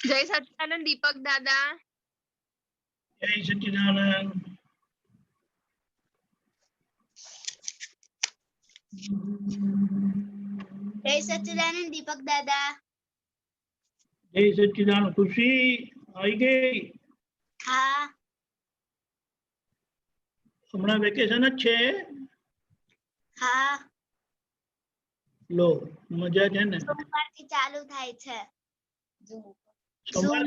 જય સચ્ચિદાનંદ દીપક દાદા. જય સચ્ચિદાનંદ. જય સચ્ચિદાનંદ દીપક દાદા. જય સચ્ચિદાનંદ. ખુશી આવી ગઈ? હા. હમણાં વેકેશન જ છે? હા. લો મજા છે ને? સોમવારથી ચાલુ થાય છે. સોમવાર?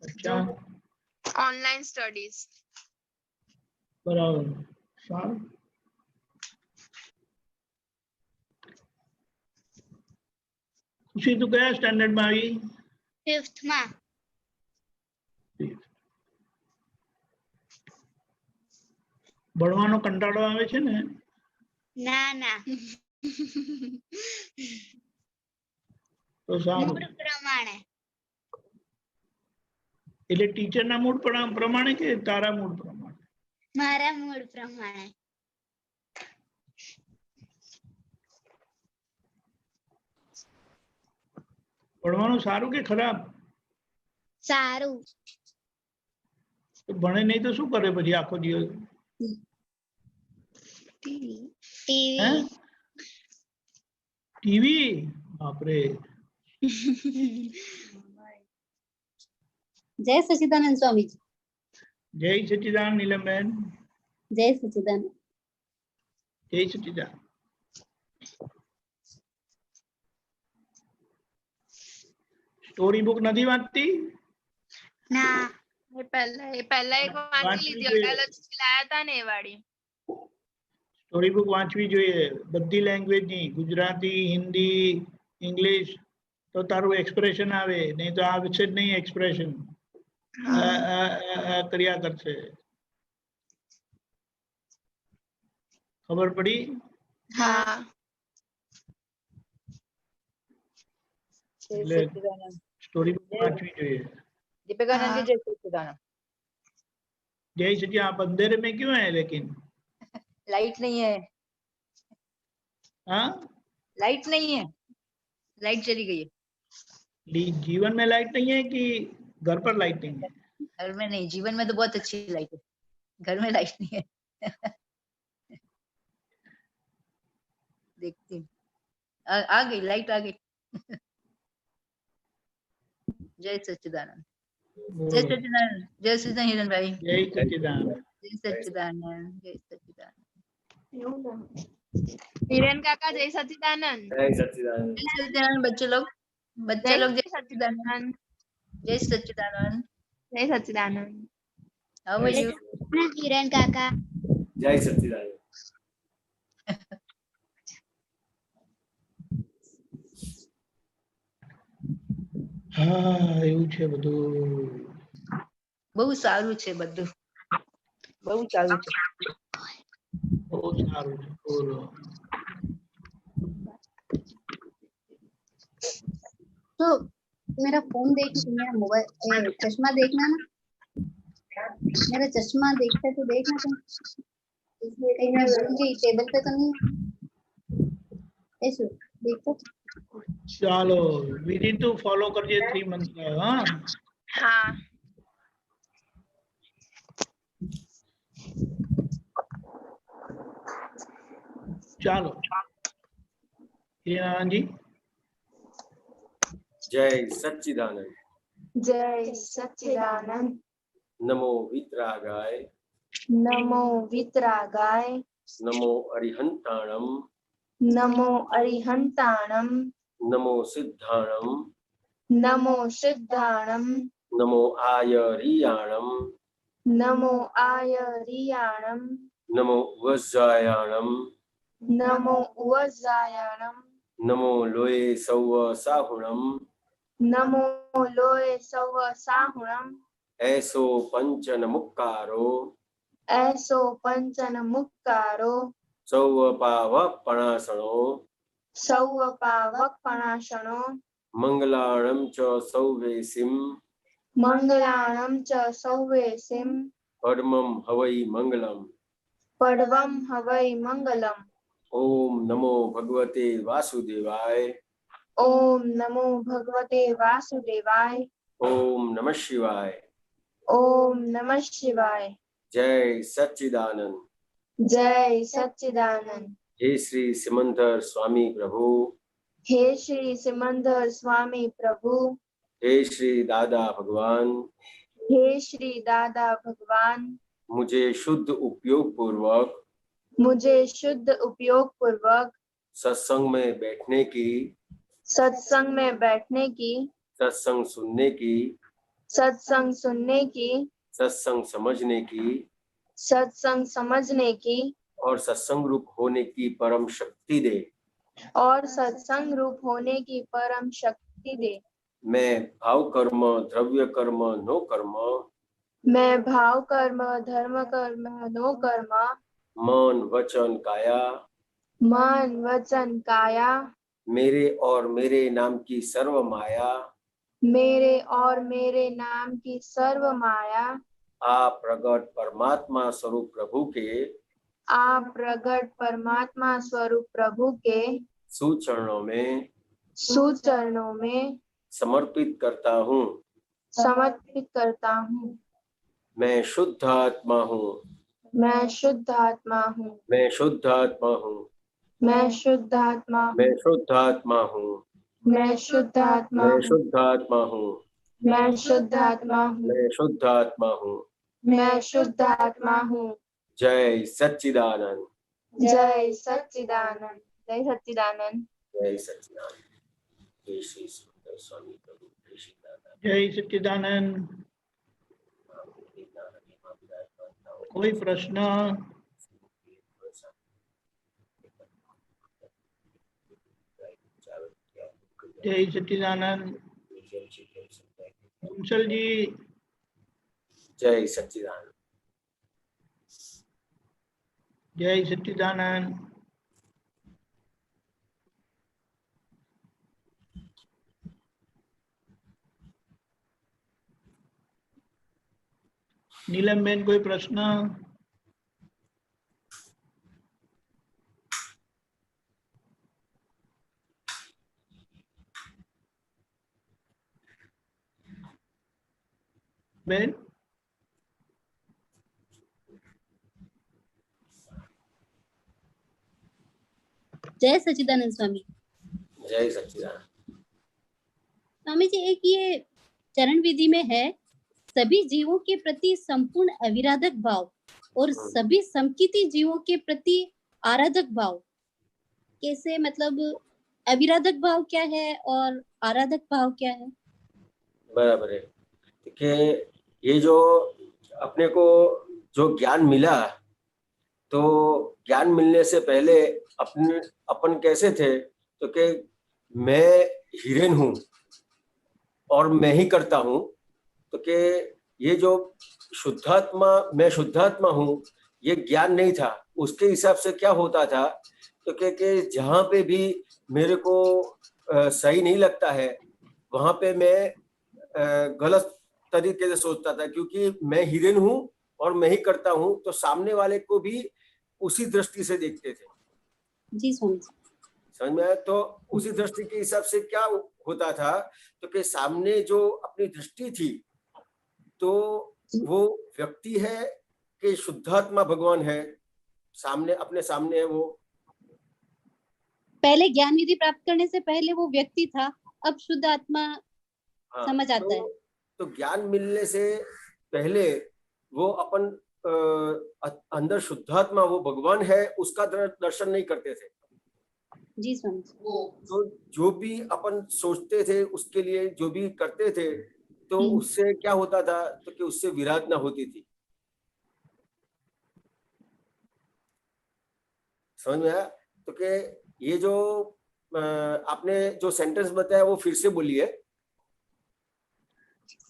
અચ્છા, ઓનલાઈન સ્ટડીઝ. બરાબર, સારું. ખુશી તું કયા સ્ટાન્ડર્ડ માં આવી? 5th માં. ભણવાનો કંટાળો આવે છે ને? ના ના, તો સારું. મૂડ પ્રમાણે. એટલે ટીચર ના મૂડ પ્રમાણે કે તારા મૂડ પ્રમાણે? મારા મૂડ પ્રમાણે. ભણવાનું સારું કે ખરાબ? સારું. ભણે નહીં તો શું કરે પછી આખો દિવસ? ટીવી. ટીવી? બાપરે. જય સચ્ચિદાનંદ સ્વામી. જય સચ્ચિદાનંદ નીલમબેન. જય સચ્ચિદાનંદ. જય સચ્ચિદાનંદ. સ્ટોરી બુક નથી વાંચતી? ના. એ પહેલા એક વાંચી લીધી, અડાલજ લાયા હતા ને એ વાળી. સ્ટોરી બુક વાંચવી જોઈએ બધી લેંગ્વેજ ની, ગુજરાતી, હિન્દી, ઇંગ્લિશ, તો તારું એક્સપ્રેશન આવે. નહીં તો આવશે જ નહીં એક્સપ્રેશન. કર્યા કરશે. ખબર પડી? હા. એટલે સ્ટોરી બુક વાંચવી જોઈએ. दीपिकानंद जी जय सच्चिदानंद. जय सच्चिदानंद. आप अंधेरे में क्यों है लेकिन? लाइट नहीं है. हाँ, लाइट नहीं है, लाइट चली गई है. जीवन में लाइट नहीं है कि घर पर लाइट नहीं है? घर में नहीं, जीवन में तो बहुत अच्छी लाइट है, घर में लाइट नहीं है. देखती हूँ. आ गई लाइट, आ गई. जय सच्चिदानंद. जय सच्चिदानंद. जय सच्चिदानंद हिरन भाई. जय सच्चिदानंद. जय सच्चिदानंद. जय सच्चिदानंद. હિરેન કાકા જય સચ્ચિદાનંદ. जय सच्चिदानंद. बच्चे लोग जय सच्चिदानंद. जय सच्चिदानंद. જય Sachchidanand. How are you? Kiran કાકા. जय सच्चिदानंद. હા, એવું છે બધું. બહુ સારું છે બધું, બહુ સારું છે. બહુ સારું છે. બોલો. तो मेरा फोन देख, मेरा मोबाइल चश्मा देखना ना, मेरा चश्मा देखता तो देखना तुम. कहीं मैं भूल गई, टेबल पे तो नहीं ऐसे देखो. ચાલો વિધિ તું ફોલો કરજે 3 મંથ. હા હા. ચાલો. હિરાનંદ जी. जय सच्चिदानंद. જય સચ્ચિદાનંદ. नमो वितरागाय. નમો વિતરાગાય. नमो अरिहंताणम. નમો અરિહંતાણમ. नमो सिद्धाणम. નમો સિદ્ધાણમ. नमो आयरियाणम. નમો આયરિયાણમ. नमो वज्रायाणम. નમો વજ્રાયણમ. नमो लोये सौव साहुणम. નમો લોય સવ સાહુણમ. ऐसो पंचन मुक्कारो. એસો પંચન મુક્કારો. सौव पावक पणासणो. સૌ પાવક પણાશણો. मंगलाणम च सौवेसिम. મંગલાણમ ચ સૌવેસિમ. परमं हवै मंगलम. પડવમ હવૈ મંગલમ. ओम नमो भगवते वासुदेवाय. ओम नमो भगवते वासुदेवाय। ओम नमः शिवाय। ओम नमः शिवाय। जय सच्चिदानंद। जय सच्चिदानंद। हे श्री सिमंदर स्वामी प्रभु। हे श्री सिमंदर स्वामी प्रभु। हे श्री दादा भगवान। हे श्री दादा भगवान। मुझे शुद्ध उपयोग पूर्वक मुझे शुद्ध उपयोग पूर्वक सत्संग में बैठने की, सत्संग में बैठने की, सत्संग सुनने की, सत्संग सुनने की, सत्संग समझने की सत्संग समझने की और सत्संग रूप होने की परम शक्ति दे। और सत्संग रूप होने की परम शक्ति दे। मैं भाव कर्म, द्रव्य कर्म, नो कर्म, मैं भाव कर्म, धर्म कर्म, नो कर्म, मन वचन काया, मन वचन काया, मेरे और मेरे नाम की सर्व माया, मेरे और मेरे नाम की सर्व माया, आप प्रगट परमात्मा स्वरूप प्रभु के, आप प्रगट परमात्मा स्वरूप प्रभु के सुचरणों में सुचरणों में समर्पित करता हूँ। समर्पित करता हूँ। मैं शुद्ध आत्मा हूँ। मैं शुद्ध आत्मा हूँ। मैं शुद्ध आत्मा हूँ। मैं शुद्ध आत्मा हूँ। मैं शुद्ध आत्मा हूँ। मैं शुद्ध आत्मा मैं हूँ। शुद्ध आत्मा हूँ। मैं शुद्ध आत्मा हूँ। मैं शुद्ध आत्मा हूँ। मैं शुद्ध आत्मा हूँ। जय सच्चिदानंद। जय सच्चिदानंद। जय सच्चिदानंद। जय सच्चिदानंद। जय श्री सुंदर स्वामी प्रभु। जय श्री दादा। जय सच्चिदानंद। कोई प्रश्न? जय सच्चिदानंद। कुंसल जी। जय सच्चिदानंद। जय सच्चिदानंद। नीलम बेन कोई प्रश्न? बेन? जय सच्चिदानंद स्वामी। जय सच्चिदानंद। स्वामी जी, एक ये चरण विधि में है, सभी जीवों के प्रति संपूर्ण अविराधक भाव और सभी समकिती जीवों के प्रति आराधक भाव। कैसे, मतलब अविराधक भाव क्या है और आराधक भाव क्या है? बराबर है। देखिए, ये जो अपने को जो ज्ञान मिला, तो ज्ञान मिलने से पहले अपन कैसे थे? तो कि मैं हिरेन हूँ और मैं ही करता हूँ। तो कि ये जो शुद्धात्मा, मैं शुद्धात्मा हूँ, ये ज्ञान नहीं था। उसके हिसाब से क्या होता था, तो कि जहाँ पे भी मेरे को सही नहीं लगता है, वहां पे मैं गलत तरीके से सोचता था, क्योंकि मैं हिरेन हूँ और मैं ही करता हूँ, तो सामने वाले को भी उसी दृष्टि से देखते थे। जी स्वामी। समझ में आया? तो उसी दृष्टि के हिसाब से क्या होता था, तो कि सामने जो अपनी दृष्टि थी, तो वो व्यक्ति है कि शुद्धात्मा भगवान है, सामने अपने सामने है वो। पहले ज्ञान विधि प्राप्त करने से पहले वो व्यक्ति था, अब शुद्ध आत्मा समझ आता है। तो ज्ञान मिलने से पहले वो अपन अंदर शुद्धात्मा, वो भगवान है, उसका दर्शन नहीं करते थे। जी स्वामी। तो जो भी अपन सोचते थे, उसके लिए जो भी करते थे, तो उससे क्या होता था, तो कि उससे विराधना होती थी। समझ में आया? तो कि ये जो आपने जो सेंटेंस बताया वो फिर से बोलिए।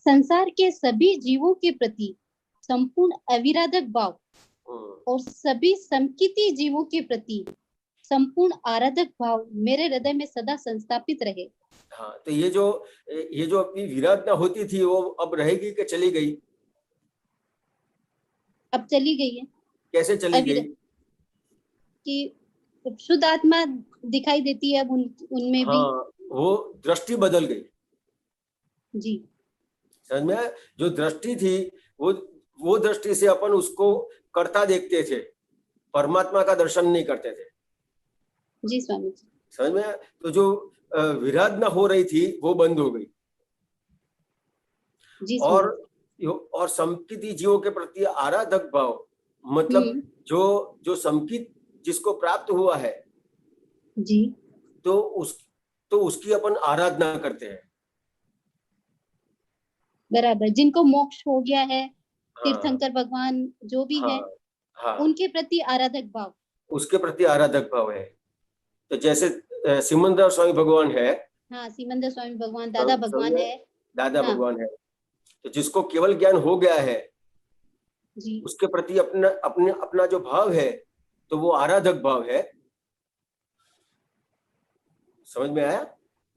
संसार के सभी जीवों के प्रति संपूर्ण अविराधक भाव और सभी समकिती जीवों के प्रति संपूर्ण आराधक भाव मेरे हृदय में सदा संस्थापित रहे। हाँ, तो ये जो अपनी विराधना होती थी, वो अब रहेगी कि चली गई? अब चली गई है। कैसे चली गई? कि शुद्ध आत्मा दिखाई देती है अब उनमें हाँ, वो दृष्टि बदल गई। जी समझ में आया? जो दृष्टि थी वो दृष्टि से अपन उसको कर्ता देखते थे, परमात्मा का दर्शन नहीं करते थे। जी स्वामी जी। समझ में आया? तो जो विराधना हो रही थी वो बंद हो गई। जी स्वामी जी। और समकित जीवों के प्रति आराधक भाव, मतलब जो समकित जिसको प्राप्त हुआ है जी तो उसकी अपन आराधना करते हैं। बराबर, जिनको मोक्ष हो गया है, हाँ, तीर्थंकर भगवान जो भी है, हाँ, उनके प्रति आराधक भाव, उसके प्रति आराधक भाव है। तो जैसे सिमंदर स्वामी भगवान है, हाँ सिमंदर स्वामी भगवान, दादा भगवान है, दादा हाँ। भगवान है, तो जिसको केवल ज्ञान हो गया है जी उसके प्रति अपना जो भाव है तो वो आराधक भाव है। समझ में आया?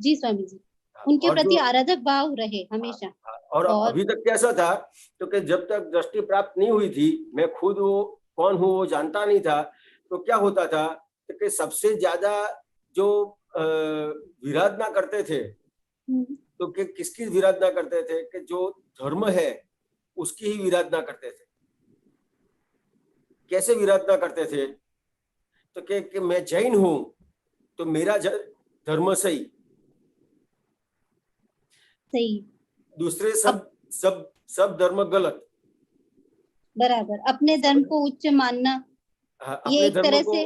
जी स्वामी जी, उनके प्रति आराधक भाव रहे हमेशा। और अभी तक कैसा था, तो कि जब तक दृष्टि प्राप्त नहीं हुई थी, मैं खुद वो कौन हूँ वो जानता नहीं था, तो क्या होता था कि सबसे ज्यादा जो विराधना करते थे, तो कि किसकी विराधना करते थे, कि जो धर्म है उसकी ही विराधना करते थे। कैसे विराधना करते थे, तो कि मैं जैन हूं तो मेरा धर्म सही, दूसरे सब धर्म गलत। बराबर, अपने धर्म को उच्च मानना, ये एक तरह से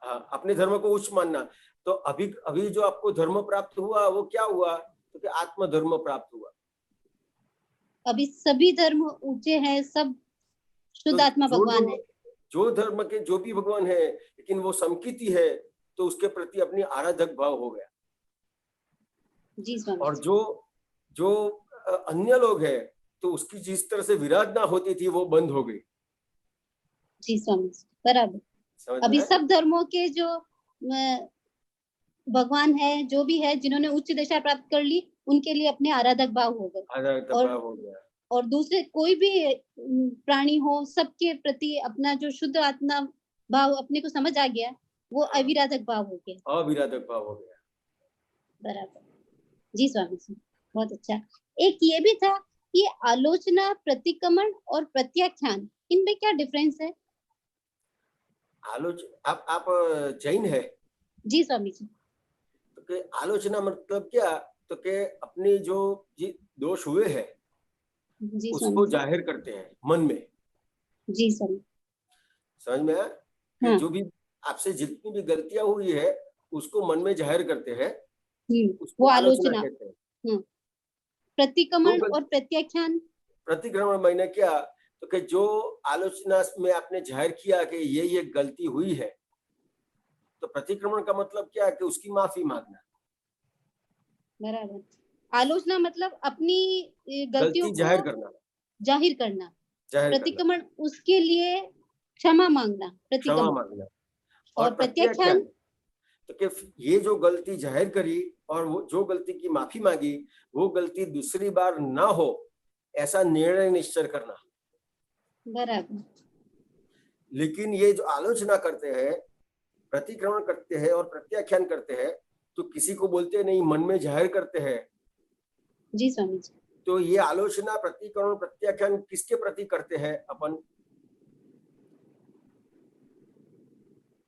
अपने धर्म को उच्च मानना। तो अभी जो आपको धर्म प्राप्त हुआ वो क्या हुआ, तो कि आत्म धर्म प्राप्त हुआ। अभी सभी धर्म ऊंचे हैं, सब शुद्ध आत्मा भगवान है। जो धर्म के जो भी भगवान है, लेकिन वो समकिति है, तो उसके प्रति अपनी आराधक भाव हो गया। जी स्वामी। और जो अन्य लोग हैं, तो उसकी जिस तरह से विराधना होती थी वो बंद हो गई। जी स्वामी, बराबर। अभी सब धर्मों के जो भगवान है, जो भी है, जिन्होंने उच्च दशा प्राप्त कर ली, उनके लिए अपने आराधक भाव हो गए। और दूसरे कोई भी प्राणी हो, सबके प्रति अपना जो शुद्ध आत्मा भाव अपने को समझ आ गया, वो अविराधक भाव हो गया। अविराधक भाव हो गया, बराबर। जी स्वामी जी, बहुत अच्छा। एक ये भी था कि आलोचना, प्रतिक्रमण और प्रत्याख्यान, इनमें क्या डिफरेंस है? आप जैन है? जी स्वामी जी। तो कि आलोचना मतलब क्या, तो कि अपने जो दोष हुए हैं उसको जाहिर करते हैं मन में। जी स्वामी। समझ में आया? हाँ। जो भी आपसे जितनी भी गलतियां हुई है उसको मन में जाहिर करते हैं, वो आलोचना कहते हैं। प्रतिक्रमण और प्रत्याख्यान। प्रतिक्रमण मैंने क्या, तो कि जो आलोचना में आपने जाहिर किया कि ये गलती हुई है, तो प्रतिक्रमण का मतलब क्या है, कि उसकी माफी मांगना। बराबर। आलोचना मतलब अपनी गलतियों को जाहिर करना। प्रतिक्रमण उसके लिए क्षमा मांगना, प्रतिक्रमण। और प्रत्याख्यान तो कि ये जो गलती जाहिर करी और वो जो गलती की माफी मांगी, वो गलती दूसरी बार ना हो ऐसा निर्णय निश्चय करना। बराबर। लेकिन ये जो आलोचना करते हैं, प्रतिक्रमण करते हैं और प्रत्याख्यान करते हैं, तो किसी को बोलते नहीं, मन में जाहिर करते हैं। जी स्वामी जी। तो ये आलोचना, प्रतिक्रमण, प्रत्याख्यान किसके प्रति करते हैं अपन?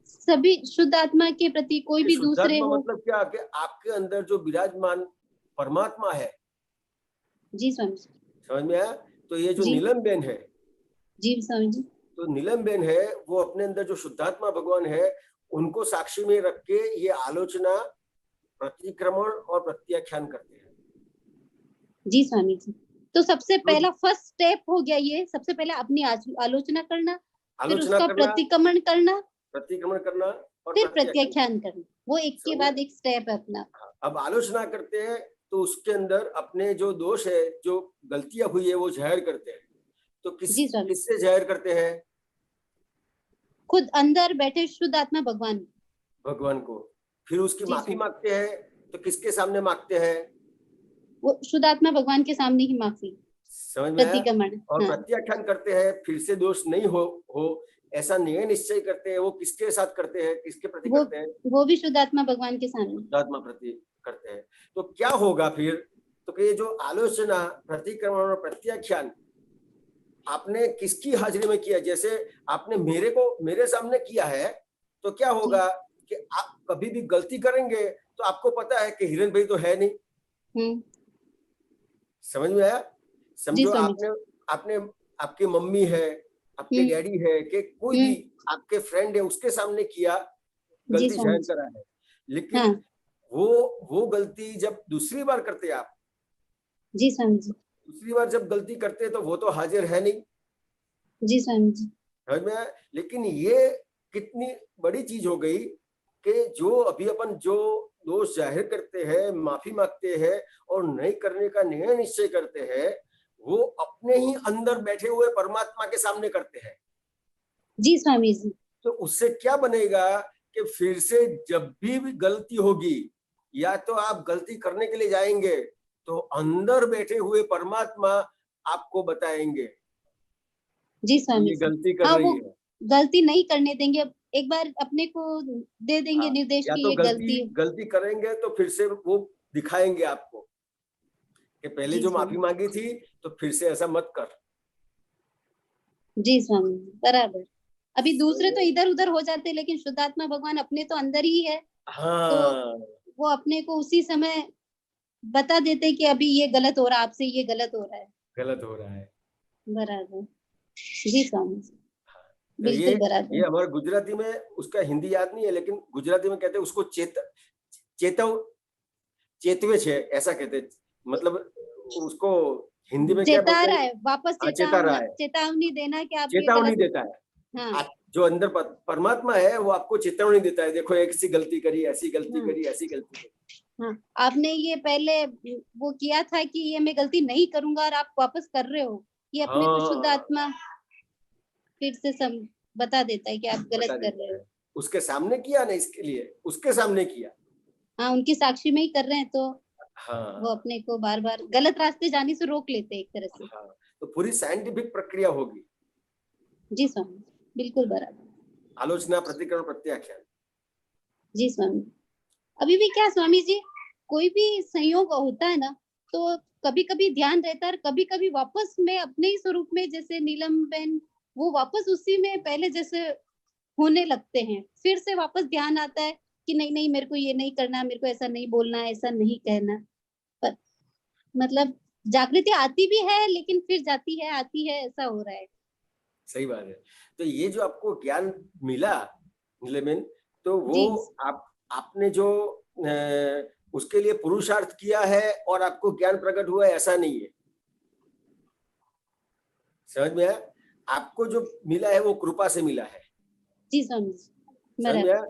सभी शुद्ध आत्मा के प्रति, कोई भी दूसरे हो। मतलब क्या, कि आपके अंदर जो विराजमान परमात्मा है। जी स्वामी जी। समझ में आया? तो ये जो नीलमबेन है, जी स्वामी जी, तो नीलमबेन है, वो अपने अंदर जो शुद्धात्मा भगवान है उनको साक्षी में रख के ये आलोचना, प्रतिक्रमण और प्रत्याख्यान करते हैं। जी स्वामी जी। तो सबसे पहला फर्स्ट स्टेप हो गया ये, सबसे पहले अपनी आलोचना करना, फिर उसका प्रतिक्रमण करना और फिर प्रत्याख्यान करना। वो एक के बाद एक स्टेप है अपना। अब आलोचना करते हैं तो उसके अंदर अपने जो दोष है, जो गलतियां हुई है, वो जाहिर करते हैं। तो किससे जाहिर करते हैं? खुद अंदर बैठे शुद्ध आत्मा भगवान को। फिर उसकी माफी मांगते हैं, तो किसके सामने मांगते हैं? वो शुद्ध आत्मा भगवान के सामने ही माफी। समझ में आया? और प्रत्याख्यान करते हैं, फिर से दोष नहीं हो ऐसा निर्णय निश्चय करते हैं। वो किसके साथ करते हैं, किसके प्रति करते हैं? वो भी शुद्ध आत्मा भगवान के सामने, शुद्ध आत्मा प्रति करते हैं। तो क्या होगा फिर? तो कि ये जो आलोचना, प्रतिक्रमण और प्रत्याख्यान आपने किसकी हाजिरी में किया? जैसे आपने मेरे सामने किया है, तो क्या होगा कि आप कभी भी गलती करेंगे तो आपको पता है कि हिरन भाई तो है नहीं। समझ में आया? समझो स्वामी जी। आपने आपकी मम्मी है, आपके डैडी है, कि कोई भी आपके फ्रेंड है, उसके सामने किया, गलती स्वामी जाहिर जी। करा है, लेकिन हाँ। वो गलती जब दूसरी बार करते आप, जी स्वामी जी। दूसरी बार जब गलती करते तो वो तो हाजिर है नहीं। जी स्वामी जी। समझ में आया? लेकिन ये कितनी बड़ी चीज हो गई कि जो अभी अपन जो दोष जाहिर करते हैं, माफी मांगते हैं और नहीं करने का निर्णय निश्चय करते हैं, वो अपने ही अंदर बैठे हुए परमात्मा के सामने करते हैं। जी स्वामी जी। तो उससे क्या बनेगा कि फिर से जब भी गलती होगी, या तो आप गलती करने के लिए जाएंगे तो अंदर बैठे हुए परमात्मा आपको बताएंगे जी स्वामी ये जी। गलती कर हाँ, रही वो है। गलती नहीं करने देंगे। एक बार अपने को दे देंगे हाँ, निर्देश या की तो ये गलती है। गलती करेंगे तो फिर से वो दिखाएंगे आपको कि पहले जी जो स्वामी। माफी मांगी थी तो फिर से ऐसा मत कर। जी स्वामी जी, बराबर। अभी दूसरे तो इधर उधर हो जाते, लेकिन शुद्धात्मा भगवान अपने तो अंदर ही है, हाँ, तो वो अपने को उसी समय बता देते कि अभी ये गलत हो रहा है, आपसे ये गलत हो रहा है। गलत हो रहा है। बराबर। जी स्वामी जी, तो बिल्कुल ये बराबर। हमारे गुजराती में, उसका हिंदी याद नहीं है, लेकिन गुजराती में कहते हैं उसको चेतवे छे, ऐसा कहते हैं। मतलब उसको हिंदी में क्या चेता बोलते रहा हैं? है, वापस हाँ, चेता रहा है, चेतावनी देना कि आप ये चेतावनी गलत। देता है। हाँ जो अंदर परमात्मा है वो आपको चेतावनी देता है, देखो ऐसी गलती करी, ऐसी गलती हाँ। करी, ऐसी गलती करी। हाँ, आपने ये पहले वो किया था कि ये मैं गलती नहीं करूंगा और आप वापस कर रहे हो, ये अपने को शुद्ध हाँ, आत्मा फिर से सब बता देता है कि आप गलत बता कर देता रहे हो। है। उसके सामने किया ना, इसके लिए उसके सामने किया। हाँ, उनकी साक्षी में ही कर रहे हैं, तो हाँ, वो अपने को बार बार गलत रास्ते जाने से रोक लेते हैं एक तरह से। हाँ, तो पूरी साइंटिफिक प्रक्रिया होगी। जी स्वामी, बिल्कुल बराबर। आलोचना, प्रतिक्रमण, प्रत्याख्यान। जी स्वामी। अभी भी क्या स्वामी जी, कोई भी संयोग होता है ना, तो कभी कभी ध्यान रहता है, कभी कभी वापस में अपने ही स्वरूप में, जैसे नीलम बहन, वो वापस उसी में पहले जैसे होने लगते हैं, फिर से वापस ध्यान आता है कि नहीं नहीं, मेरे को ये नहीं करना, मेरे को ऐसा नहीं बोलना, ऐसा नहीं कहना। पर मतलब जागृति आती भी है, लेकिन फिर जाती है, आती है, ऐसा हो रहा है। सही बात है। तो ये जो आपको ज्ञान मिला नीलमबेन, तो वो जी। आपने जो उसके लिए पुरुषार्थ किया है और आपको ज्ञान प्रकट हुआ है, ऐसा नहीं है। समझ में आया? आपको जो मिला है वो कृपा से मिला है। जी स्वामी जी, समझ में आया?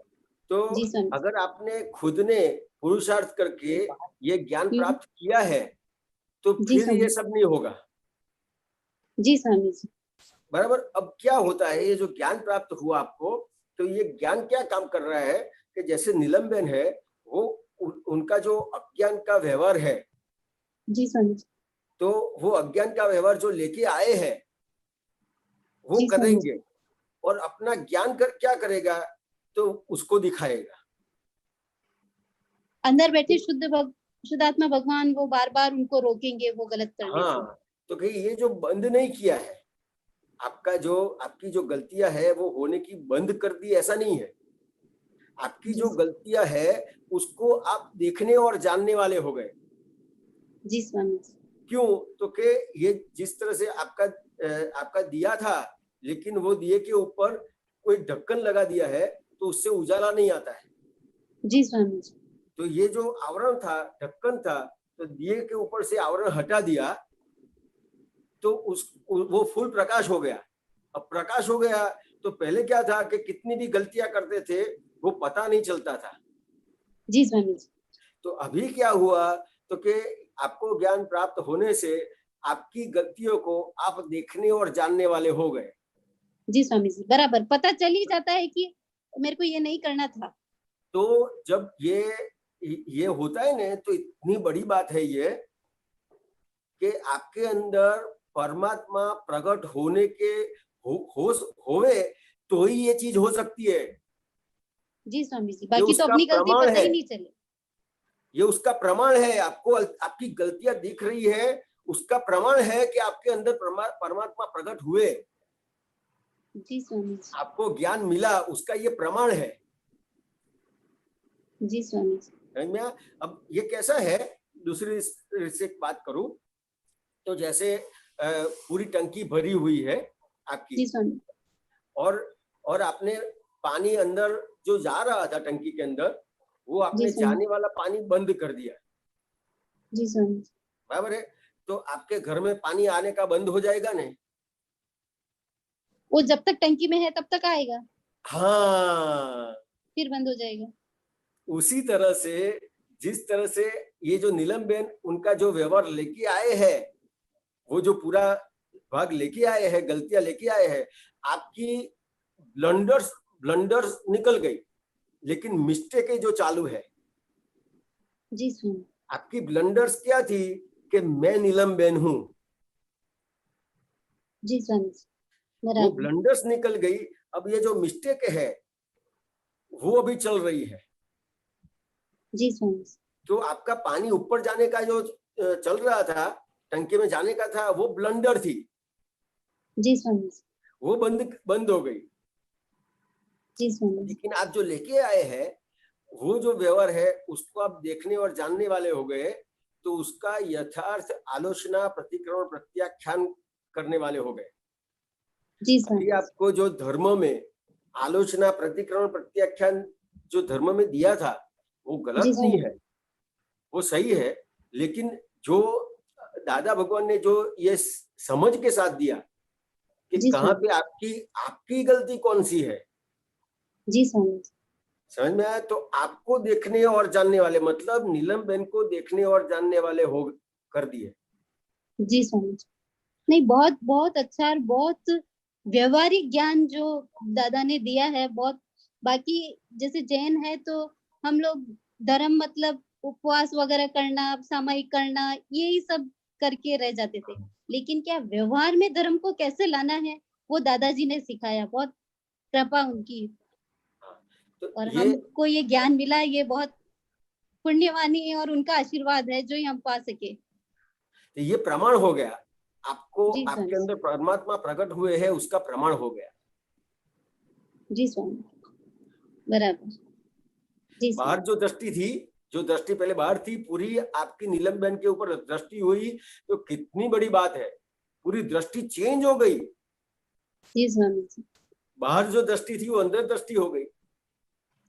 तो जी स्वामी। अगर आपने खुद ने पुरुषार्थ करके ये ज्ञान प्राप्त किया है तो जी फिर स्वामी। ये सब नहीं होगा। जी स्वामी जी। बराबर। अब क्या होता है, ये जो ज्ञान प्राप्त हुआ आपको, तो ये ज्ञान क्या काम कर रहा है कि जैसे नीलमबेन है, वो उनका जो अज्ञान का व्यवहार है, जी स्वामी जी। तो वो अज्ञान का व्यवहार जो लेके आए हैं वो जी स्वामी जी। करेंगे, और अपना ज्ञान क्या करेगा, तो उसको दिखाएगा। अंदर बैठे शुद्धात्मा भगवान वो बार बार उनको रोकेंगे वो गलत करने से। हाँ, तो कहीं ये जो बंद नहीं किया है, आपकी जो गलतियां है वो होने की बंद कर दी, ऐसा नहीं है। आपकी जो गलतियां है उसको आप देखने और जानने वाले हो गए। जी स्वामी जी। क्यों? तो कि ये जिस तरह से आपका दिया था, लेकिन वो दिए के ऊपर कोई ढक्कन लगा दिया है तो उससे उजाला नहीं आता है। जी स्वामी जी। तो ये जो आवरण था, ढक्कन था, तो दिए के ऊपर से आवरण हटा दिया तो वो फुल प्रकाश हो गया। अब प्रकाश हो गया तो पहले क्या था कि कितनी भी गलतियां करते थे वो पता नहीं चलता था। जी स्वामी जी। तो अभी क्या हुआ, तो कि आपको ज्ञान प्राप्त होने से आपकी गलतियों को आप देखने और जानने वाले हो गए। जी स्वामी जी, बराबर पता चल ही जाता है कि मेरे को ये नहीं करना था। तो जब ये होता है ना, तो इतनी बड़ी बात है ये कि आपके अंदर परमात्मा प्रकट होने के होवे तो ही ये चीज हो सकती है। जी स्वामी जी, बाकी तो उसका अपनी गलती प्रमाण पता ही है। नहीं चले। ये उसका प्रमाण है। आपको आपकी गलतियां दिख रही है, उसका प्रमाण है कि आपके अंदर परमात्मा प्रकट हुए, जी स्वामी जी, आपको ज्ञान मिला, उसका ये प्रमाण है। जी स्वामी जी, समझ में आया? अब ये कैसा है, दूसरी से एक बात करूं तो जैसे पूरी टंकी भरी हुई है जी आपकी, स्वामी, और आपने पानी अंदर जो जा रहा था टंकी के अंदर, वो आपने जी, सर। जाने वाला पानी बंद कर दिया, जी स्वामी जी, बराबर है? तो आपके घर में पानी आने का बंद हो जाएगा नहीं? वो जब तक टंकी में है तब तक आएगा, हाँ, फिर बंद हो जाएगा। उसी तरह से जिस तरह से ये जो नीलम बेन उनका जो व्यवहार लेके आए हैं, वो जो पूरा भाग लेके आए हैं, गलतियां लेके आए हैं, आपकी ब्लंडर्स निकल गई, लेकिन मिस्टेक जो चालू है। जी स्वामी, आपकी ब्लंडर्स क्या थी कि मैं नीलम बेन हूं, जी स्वामी जी, वो बराबर, ब्लंडर्स निकल गई। अब ये जो मिस्टेक है वो अभी चल रही है। जी स्वामी जी, जो आपका पानी ऊपर जाने का जो चल रहा था, टंकी में जाने का था, वो ब्लंडर थी, जी स्वामी जी, वो बंद हो गई। जी स्वामी जी, लेकिन आप जो लेके आए हैं, वो जो व्यवहार है, उसको आप देखने और जानने वाले हो गए, तो उसका यथार्थ आलोचना, प्रतिक्रमण, प्रत्याख्यान करने वाले हो गए। जी स्वामी अभी आपको जो धर्म में आलोचना, प्रतिक्रमण, प्रत्याख्यान जो धर्म में दिया था, वो गलत जी, नहीं सर। है, वो सही है। लेकिन जो दादा भगवान ने जो ये समझ के साथ दिया कि जी, कहाँ सर। पे आपकी गलती कौन सी है, जी स्वामी जी, समझ में आया? तो आपको देखने और जानने वाले, मतलब नीलम बेन को देखने और जानने वाले हो कर दिए। जी स्वामी जी, नहीं बहुत बहुत अच्छा और बहुत व्यवहारिक ज्ञान जो दादा ने दिया है, बहुत। बाकी जैसे जैन है तो हम लोग धर्म मतलब उपवास वगैरह करना, सामायिक करना, यही सब करके रह जाते थे। लेकिन क्या व्यवहार में धर्म को कैसे लाना है, वो दादाजी ने सिखाया। बहुत कृपा उनकी, तो और ये हमको ये ज्ञान मिला, ये बहुत पुण्यवानी है और उनका आशीर्वाद है जो ये हम पा सके। ये प्रमाण हो गया, आपको जी, आपके सर। अंदर परमात्मा प्रकट हुए हैं, उसका प्रमाण हो गया। जी स्वामी, बराबर। जी बाहर स्वामी, जो दृष्टि थी, जो दृष्टि पहले बाहर थी, पूरी आपकी नीलम बेन के ऊपर दृष्टि हुई, तो कितनी बड़ी बात है, पूरी दृष्टि चेंज हो गई। जी स्वामी जी, बाहर जो दृष्टि थी वो अंदर दृष्टि हो गई।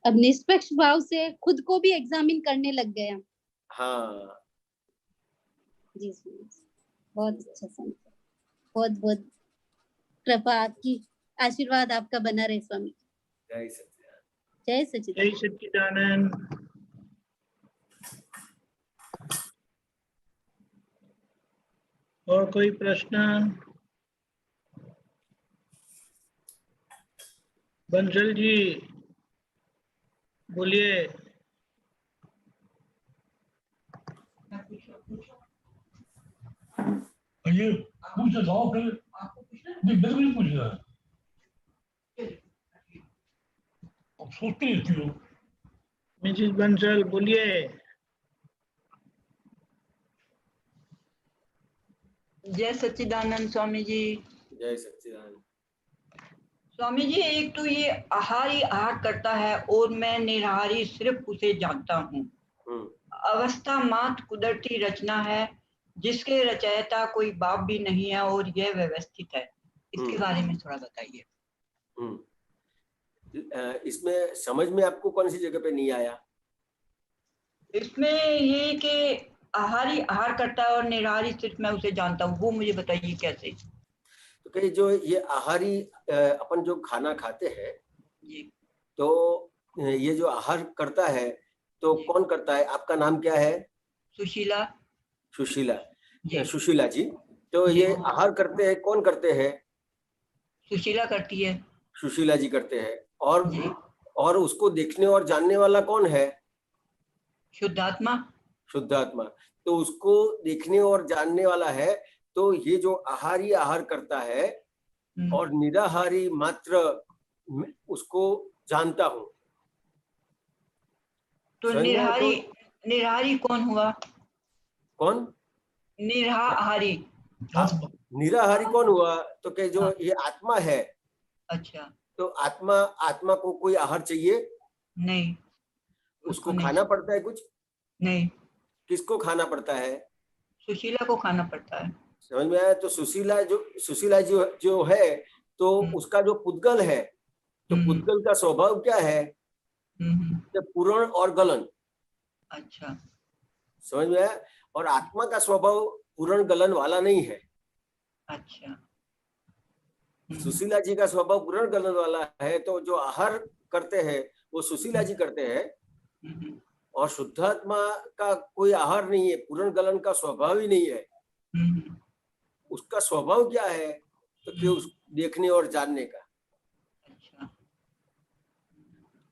अब निष्पक्ष भाव से खुद को भी एग्जामिन करने लग गए हम। हाँ, जी स्वामी जी, बहुत अच्छा स्वामी, बहुत बहुत कृपा आपकी, आशीर्वाद आपका बना रहे स्वामी। जय सच्चिदानंद। जय जय सच्चिदानंद। सच्चिदानंद। और कोई प्रश्न? बंसल जी बोलिए। ये पूछ जाओ फिर, नहीं बिल्कुल नहीं पूछ रहा, अब सोचते रहती हो। मिसेस बंसल बोलिए। जय सच्चिदानंद स्वामी जी। जय सच्चिदानंद। स्वामी जी, एक तो ये आहारी आहार करता है और मैं निराहारी सिर्फ उसे जानता हूँ। अवस्था मात्र कुदरती रचना है जिसके रचयिता कोई बाप भी नहीं है और यह व्यवस्थित है। इसके बारे में थोड़ा बताइए। इसमें समझ में आपको कौन सी जगह पे नहीं आया? इसमें ये कि आहारी आहार करता है और निराहारी सिर्फ मैं उसे जानता हूँ, वो मुझे बताइए कैसे। तो कहीं जो ये आहारी अपन जो खाना खाते हैं, तो ये जो आहार करता है, तो कौन करता है? आपका नाम क्या है? सुशीला। सुशीला, सुशीला जी। तो ये आहार करते हैं, कौन करते हैं? सुशीला करती है। सुशीला जी करते हैं। और उसको देखने और जानने वाला कौन है? शुद्धात्मा। शुद्धात्मा। तो उसको देखने और जानने वाला है। तो ये जो आहारी आहार करता है और निराहारी मात्र उसको जानता हूँ। तो निराहारी निराहारी कौन हुआ? कौन? निराहारी। निराहारी कौन हुआ? तो कि जो ये आत्मा है। अच्छा। तो आत्मा को कोई आहार चाहिए? नहीं। उसको नहीं खाना पड़ता है कुछ? नहीं। किसको खाना पड़ता है? सुशीला को खाना पड़ता है। समझ में आया? तो सुशीला जो है तो उसका जो पुद्गल है, तो पुद्गल का स्वभाव क्या है? पूर्ण और गलन। अच्छा। समझ में आया? और आत्मा का स्वभाव पूर्ण गलन वाला नहीं है। अच्छा। सुशीला जी का स्वभाव पूर्ण गलन वाला है, तो जो आहार करते हैं वो सुशीला जी करते हैं। और शुद्धात्मा का कोई आहार नहीं है, पूर्ण गलन का स्वभाव ही नहीं है। उसका स्वभाव क्या है? तो कि उस देखने और जानने का। अच्छा।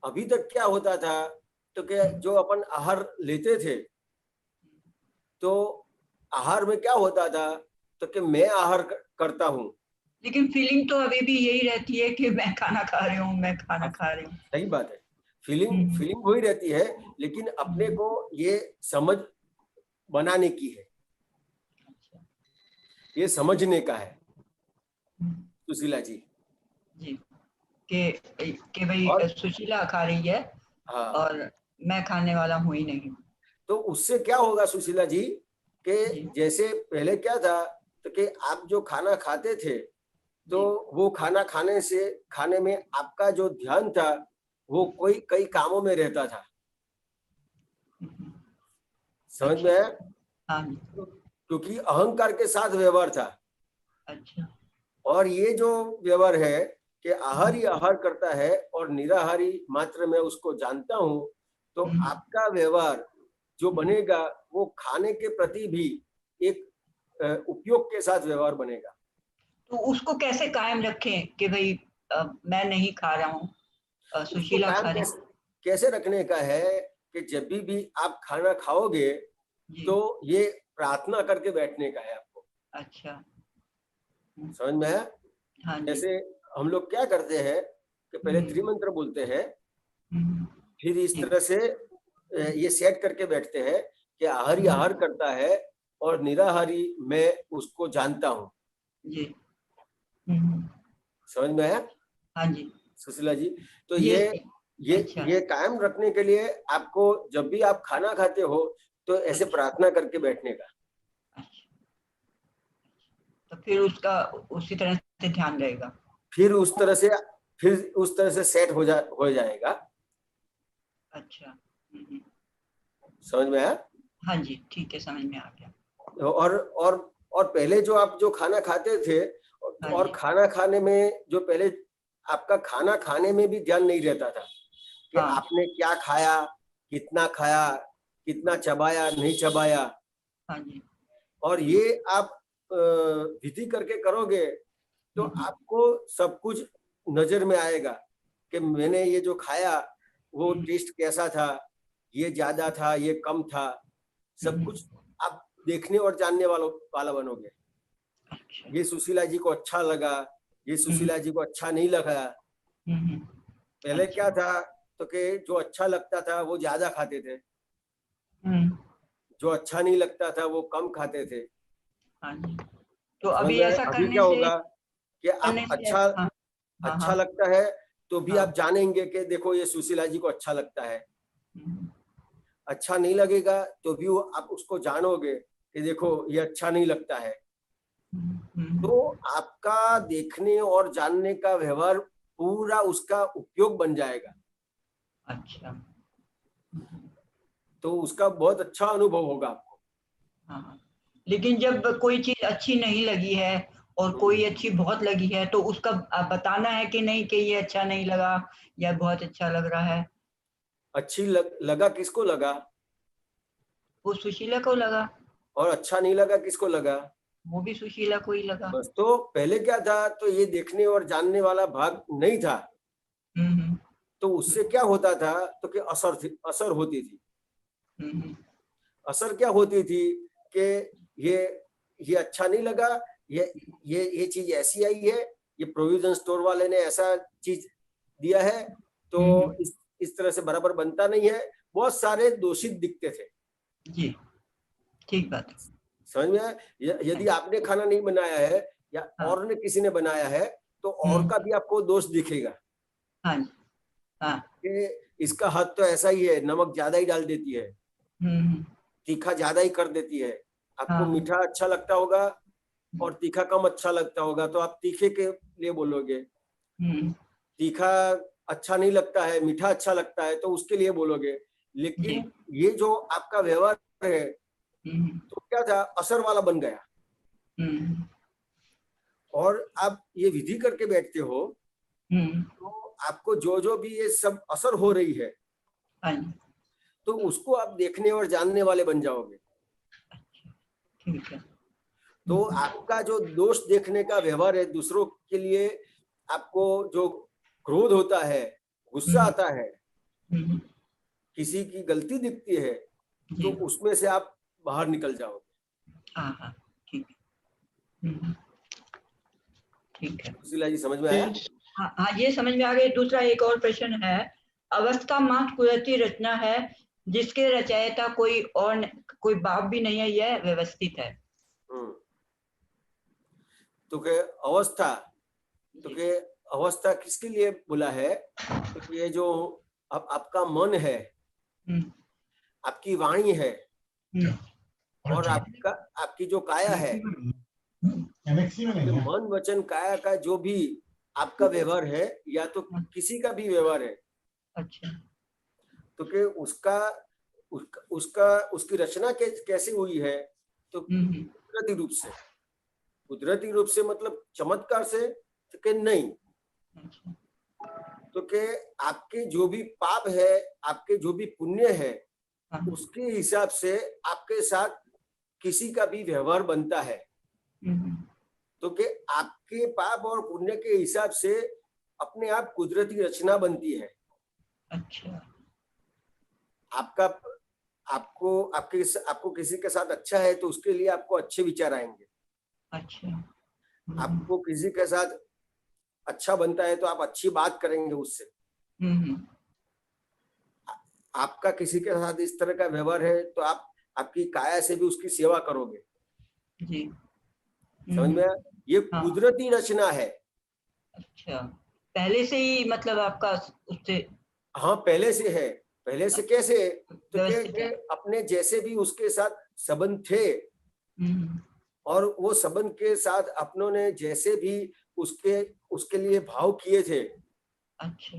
अभी तक क्या होता था? तो कि जो अपन आहार लेते थे, तो आहार में क्या होता था? तो कि मैं आहार करता हूँ, लेकिन फीलिंग तो अभी भी यही रहती है कि मैं खाना खा रही हूँ, मैं खाना खा रही हूँ। सही बात है, फीलिंग वही रहती है, लेकिन अपने को ये समझ बनाने की है, ये समझने का है सुशीला जी। जी कि भाई सुशीला खा रही है। हाँ। और मैं खाने वाला हूँ ही नहीं। तो उससे क्या होगा सुशीला जी कि जैसे पहले क्या था, तो कि आप जो खाना खाते थे, तो वो खाना खाने में आपका जो ध्यान था वो कई कामों में रहता था। समझ में आया? हाँ। क्योंकि अहंकार के साथ व्यवहार था। अच्छा। और ये जो व्यवहार है कि आहारी आहार करता है और निराहारी मात्र में उसको जानता हूं, तो आपका व्यवहार जो बनेगा वो खाने के प्रति भी एक उपयोग के साथ व्यवहार बनेगा। तो उसको कैसे कायम रखें कि भाई मैं नहीं खा रहा हूँ, सुशीला खा रही। कैसे रखने का है कि जब भी आप खाना खाओगे तो ये प्रार्थना करके बैठने का है आपको। अच्छा। समझ में है? हाँ। जैसे हम लोग क्या करते हैं कि पहले त्रिमंत्र बोलते हैं, फिर इस तरह से ये सेट करके बैठते हैं कि आहारी आहार करता है और निराहारी मैं उसको जानता हूँ। जी। समझ में आया? हाँ जी सुशीला जी। तो ये कायम रखने के लिए आपको जब भी आप खाना खाते हो तो ऐसे प्रार्थना करके बैठने का। तो फिर उसका उसी तरह से ध्यान रहेगा, फिर उस तरह से सेट हो जाएगा। अच्छा। समझ में आया? हाँ जी, ठीक है, समझ में आ गया। और पहले जो आप जो खाना खाते थे, और खाना खाने में जो पहले आपका खाना खाने में भी ध्यान नहीं रहता था कि आपने क्या खाया, कितना चबाया नहीं चबाया। हाँ जी। और ये आप विधि करके करोगे तो आपको सब कुछ नजर में आएगा कि मैंने ये जो खाया वो टेस्ट कैसा था, ये ज्यादा था, ये कम था, सब कुछ आप देखने और जानने वाला बनोगे। ये सुशीला जी को अच्छा लगा, ये सुशीला जी को अच्छा नहीं लगा। पहले क्या था तो कि जो अच्छा लगता था वो ज्यादा खाते थे, जो अच्छा नहीं लगता था वो कम खाते थे। तो अभी ऐसा करने क्या होगा कि आप अच्छा लगता है तो भी आप जानेंगे कि देखो ये सुशीला जी को अच्छा लगता है। अच्छा नहीं लगेगा तो भी आप उसको जानोगे कि देखो ये अच्छा नहीं लगता है। तो आपका देखने और जानने का व्यवहार पूरा उसका उपयोग बन जाएगा। अच्छा। तो उसका बहुत अच्छा अनुभव होगा आपको। हाँ। लेकिन जब कोई चीज अच्छी नहीं लगी है और कोई अच्छी बहुत लगी है तो उसका बताना है कि नहीं कि ये अच्छा नहीं लगा या बहुत अच्छा लग रहा है। अच्छी लगा किसको लगा? वो सुशीला को लगा। और अच्छा नहीं लगा किसको लगा? वो भी सुशीला को ही लगा। बस। तो पहले क्या था, तो ये देखने और जानने वाला भाग नहीं था। तो उससे क्या होता था तो कि असर होती थी। असर क्या होती थी कि ये अच्छा नहीं लगा, ये चीज ऐसी आई है, ये प्रोविजन स्टोर वाले ने ऐसा चीज दिया है, तो इस तरह से बराबर बनता नहीं है। बहुत सारे दोषित दिखते थे। जी, ठीक बात है। समझ में आया? यदि आपने खाना नहीं बनाया है या हाँ। और ने किसी ने बनाया है तो और का भी आपको दोष दिखेगा हाँ जी, हाँ। कि इसका हाथ तो ऐसा ही है, नमक ज्यादा ही डाल देती है, तीखा ज्यादा ही कर देती है। आपको हाँ। मीठा अच्छा लगता होगा और तीखा कम अच्छा लगता होगा तो आप तीखे के लिए बोलोगे। तीखा अच्छा नहीं लगता है, मीठा अच्छा लगता है तो उसके लिए बोलोगे। लेकिन ये जो आपका व्यवहार है तो क्या था, असर वाला बन गया। और आप ये विधि करके बैठते हो तो आपको जो जो भी ये सब असर हो रही है तो उसको आप देखने और जानने वाले बन जाओगे। ठीक है। तो आपका जो दोष देखने का व्यवहार है, दूसरों के लिए आपको जो क्रोध होता है, गुस्सा आता है, किसी की गलती दिखती है तो उसमें से आप बाहर निकल जाओगे। हाँ, ठीक है। ठीक है। सुशीला जी समझ में आया? हाँ, ये समझ में आ गया। दूसरा एक और प्रश्न है, अवस्था मात्र कुदरती रचना है जिसके रचयिता कोई बाप भी नहीं है, यह व्यवस्थित है। तो के अवस्था, तो के अवस्था किसके लिए बोला है? तो ये जो आपका मन है, आपकी वाणी है और आपकी जो काया है, मन वचन काया का जो भी आपका व्यवहार है या तो किसी का भी व्यवहार है, अच्छा, तो कि उसकी रचना कैसे हुई है? तो कुदरती रूप से मतलब चमत्कार से तो कि नहीं, तो कि आपके जो भी पाप है, आपके जो भी पुण्य है, उसके हिसाब से आपके साथ किसी का भी व्यवहार बनता है। तो कि आपके पाप और पुण्य के हिसाब से अपने आप कुदरती रचना बनती है। अच्छा, आपको किसी के साथ अच्छा है तो उसके लिए आपको अच्छे विचार आएंगे। अच्छा, आपको किसी के साथ अच्छा बनता है तो आप अच्छी बात करेंगे उससे। आपका किसी के साथ इस तरह का व्यवहार है तो आप आपकी काया से भी उसकी सेवा करोगे। जी, समझ में? ये कुदरती रचना है। अच्छा, पहले से ही मतलब आपका उससे? हाँ, पहले से है। पहले से कैसे? तो के अपने जैसे भी उसके साथ संबंध थे और वो संबंध के साथ अपनों ने जैसे भी उसके लिए भाव किए थे। अच्छा,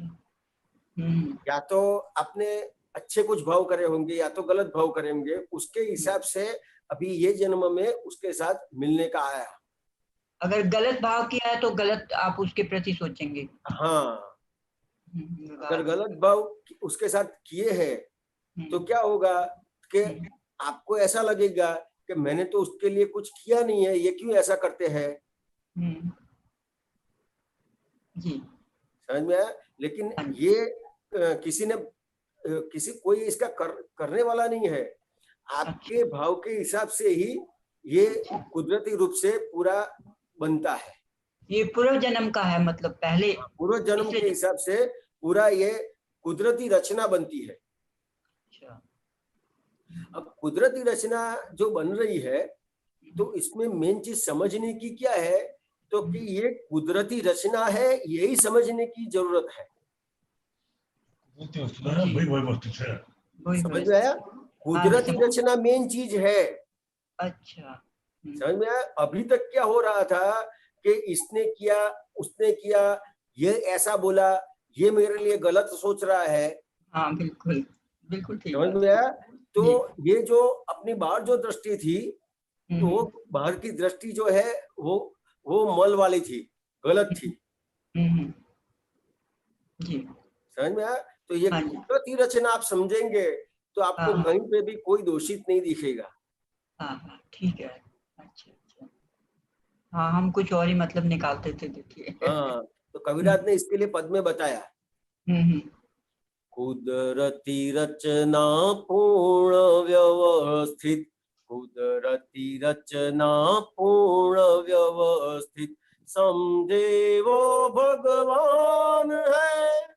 या तो अपने अच्छे कुछ भाव करे होंगे या तो गलत भाव करे होंगे, उसके हिसाब से अभी ये जन्म में उसके साथ मिलने का आया। अगर गलत भाव किया है तो गलत आप उसके प्रति सोचेंगे। हाँ, अगर गलत भाव उसके साथ किए हैं तो क्या होगा कि आपको ऐसा लगेगा कि मैंने तो उसके लिए कुछ किया नहीं है, ये क्यों ऐसा करते हैं। जी, समझ में आया? लेकिन ये कोई इसका करने वाला नहीं है। आपके भाव के हिसाब से ही ये कुदरती रूप से पूरा बनता है। ये पूर्व जन्म का है, मतलब पहले पूर्व जन्म के हिसाब से पूरा ये कुदरती रचना बनती है। अब कुदरती रचना जो बन रही है तो इसमें मेन चीज समझने की क्या है, तो कि ये कुदरती रचना है, यही समझने की जरूरत है। समझ में आया? कुदरती रचना मेन चीज है। अच्छा, समझ में आया? अभी तक क्या हो रहा था कि इसने किया, उसने किया, ये ऐसा बोला, ये मेरे लिए गलत सोच रहा है। हाँ, बिल्कुल बिल्कुल ठीक। समझ में आया? तो ये जो अपनी बाहर जो दृष्टि थी, तो वो बाहर की दृष्टि जो है वो मल वाली थी, गलत थी। जी, समझ में आया? तो ये कुदरती रचना आप समझेंगे तो आपको कहीं पे भी कोई दोषित नहीं दिखेगा। हाँ, ठीक है। अच्छा, हाँ, हम कुछ और ही मतलब निकालते थे, देखिए। हाँ, तो कविराज ने इसके लिए पद में बताया, कुदरती रचना पूर्ण व्यवस्थित, कुदरती रचना पूर्ण व्यवस्थित, समझे वो भगवान है।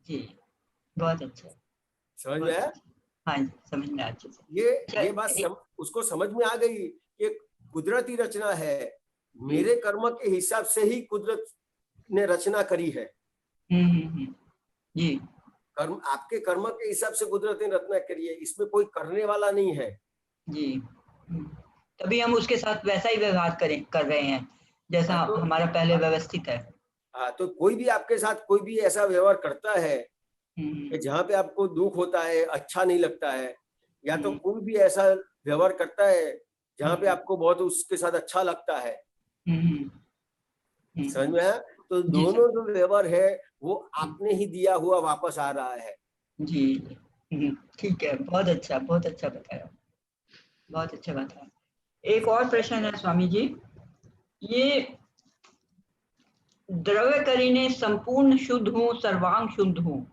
जी, बहुत अच्छा। समझ में आया? हाँ जी, समझ में अच्छे से। ये बात उसको समझ में आ गई कि कुदरती रचना है, मेरे कर्म के हिसाब से ही कुदरत ने रचना करी है। जी, कर्म, आपके कर्म के हिसाब से कुदरत ने रचना करी है, इसमें कोई करने वाला नहीं है। जी, तभी हम उसके साथ वैसा ही व्यवहार कर रहे हैं जैसा हमारा पहले व्यवस्थित है। हाँ, तो कोई भी आपके साथ कोई भी ऐसा व्यवहार करता है कि जहाँ पे आपको दुख होता है, अच्छा नहीं लगता है, या तो कोई भी ऐसा व्यवहार करता है जहाँ पे आपको बहुत उसके साथ अच्छा लगता है, समझ में आया? तो दोनों जो व्यवहार है वो आपने ही दिया हुआ वापस आ रहा है। जी, ठीक है, बहुत अच्छा बताया, बहुत अच्छा बताया। एक और प्रश्न है स्वामी जी, ये द्रव्य करीने संपूर्ण शुद्ध हूँ, सर्वांग शुद्ध हूँ,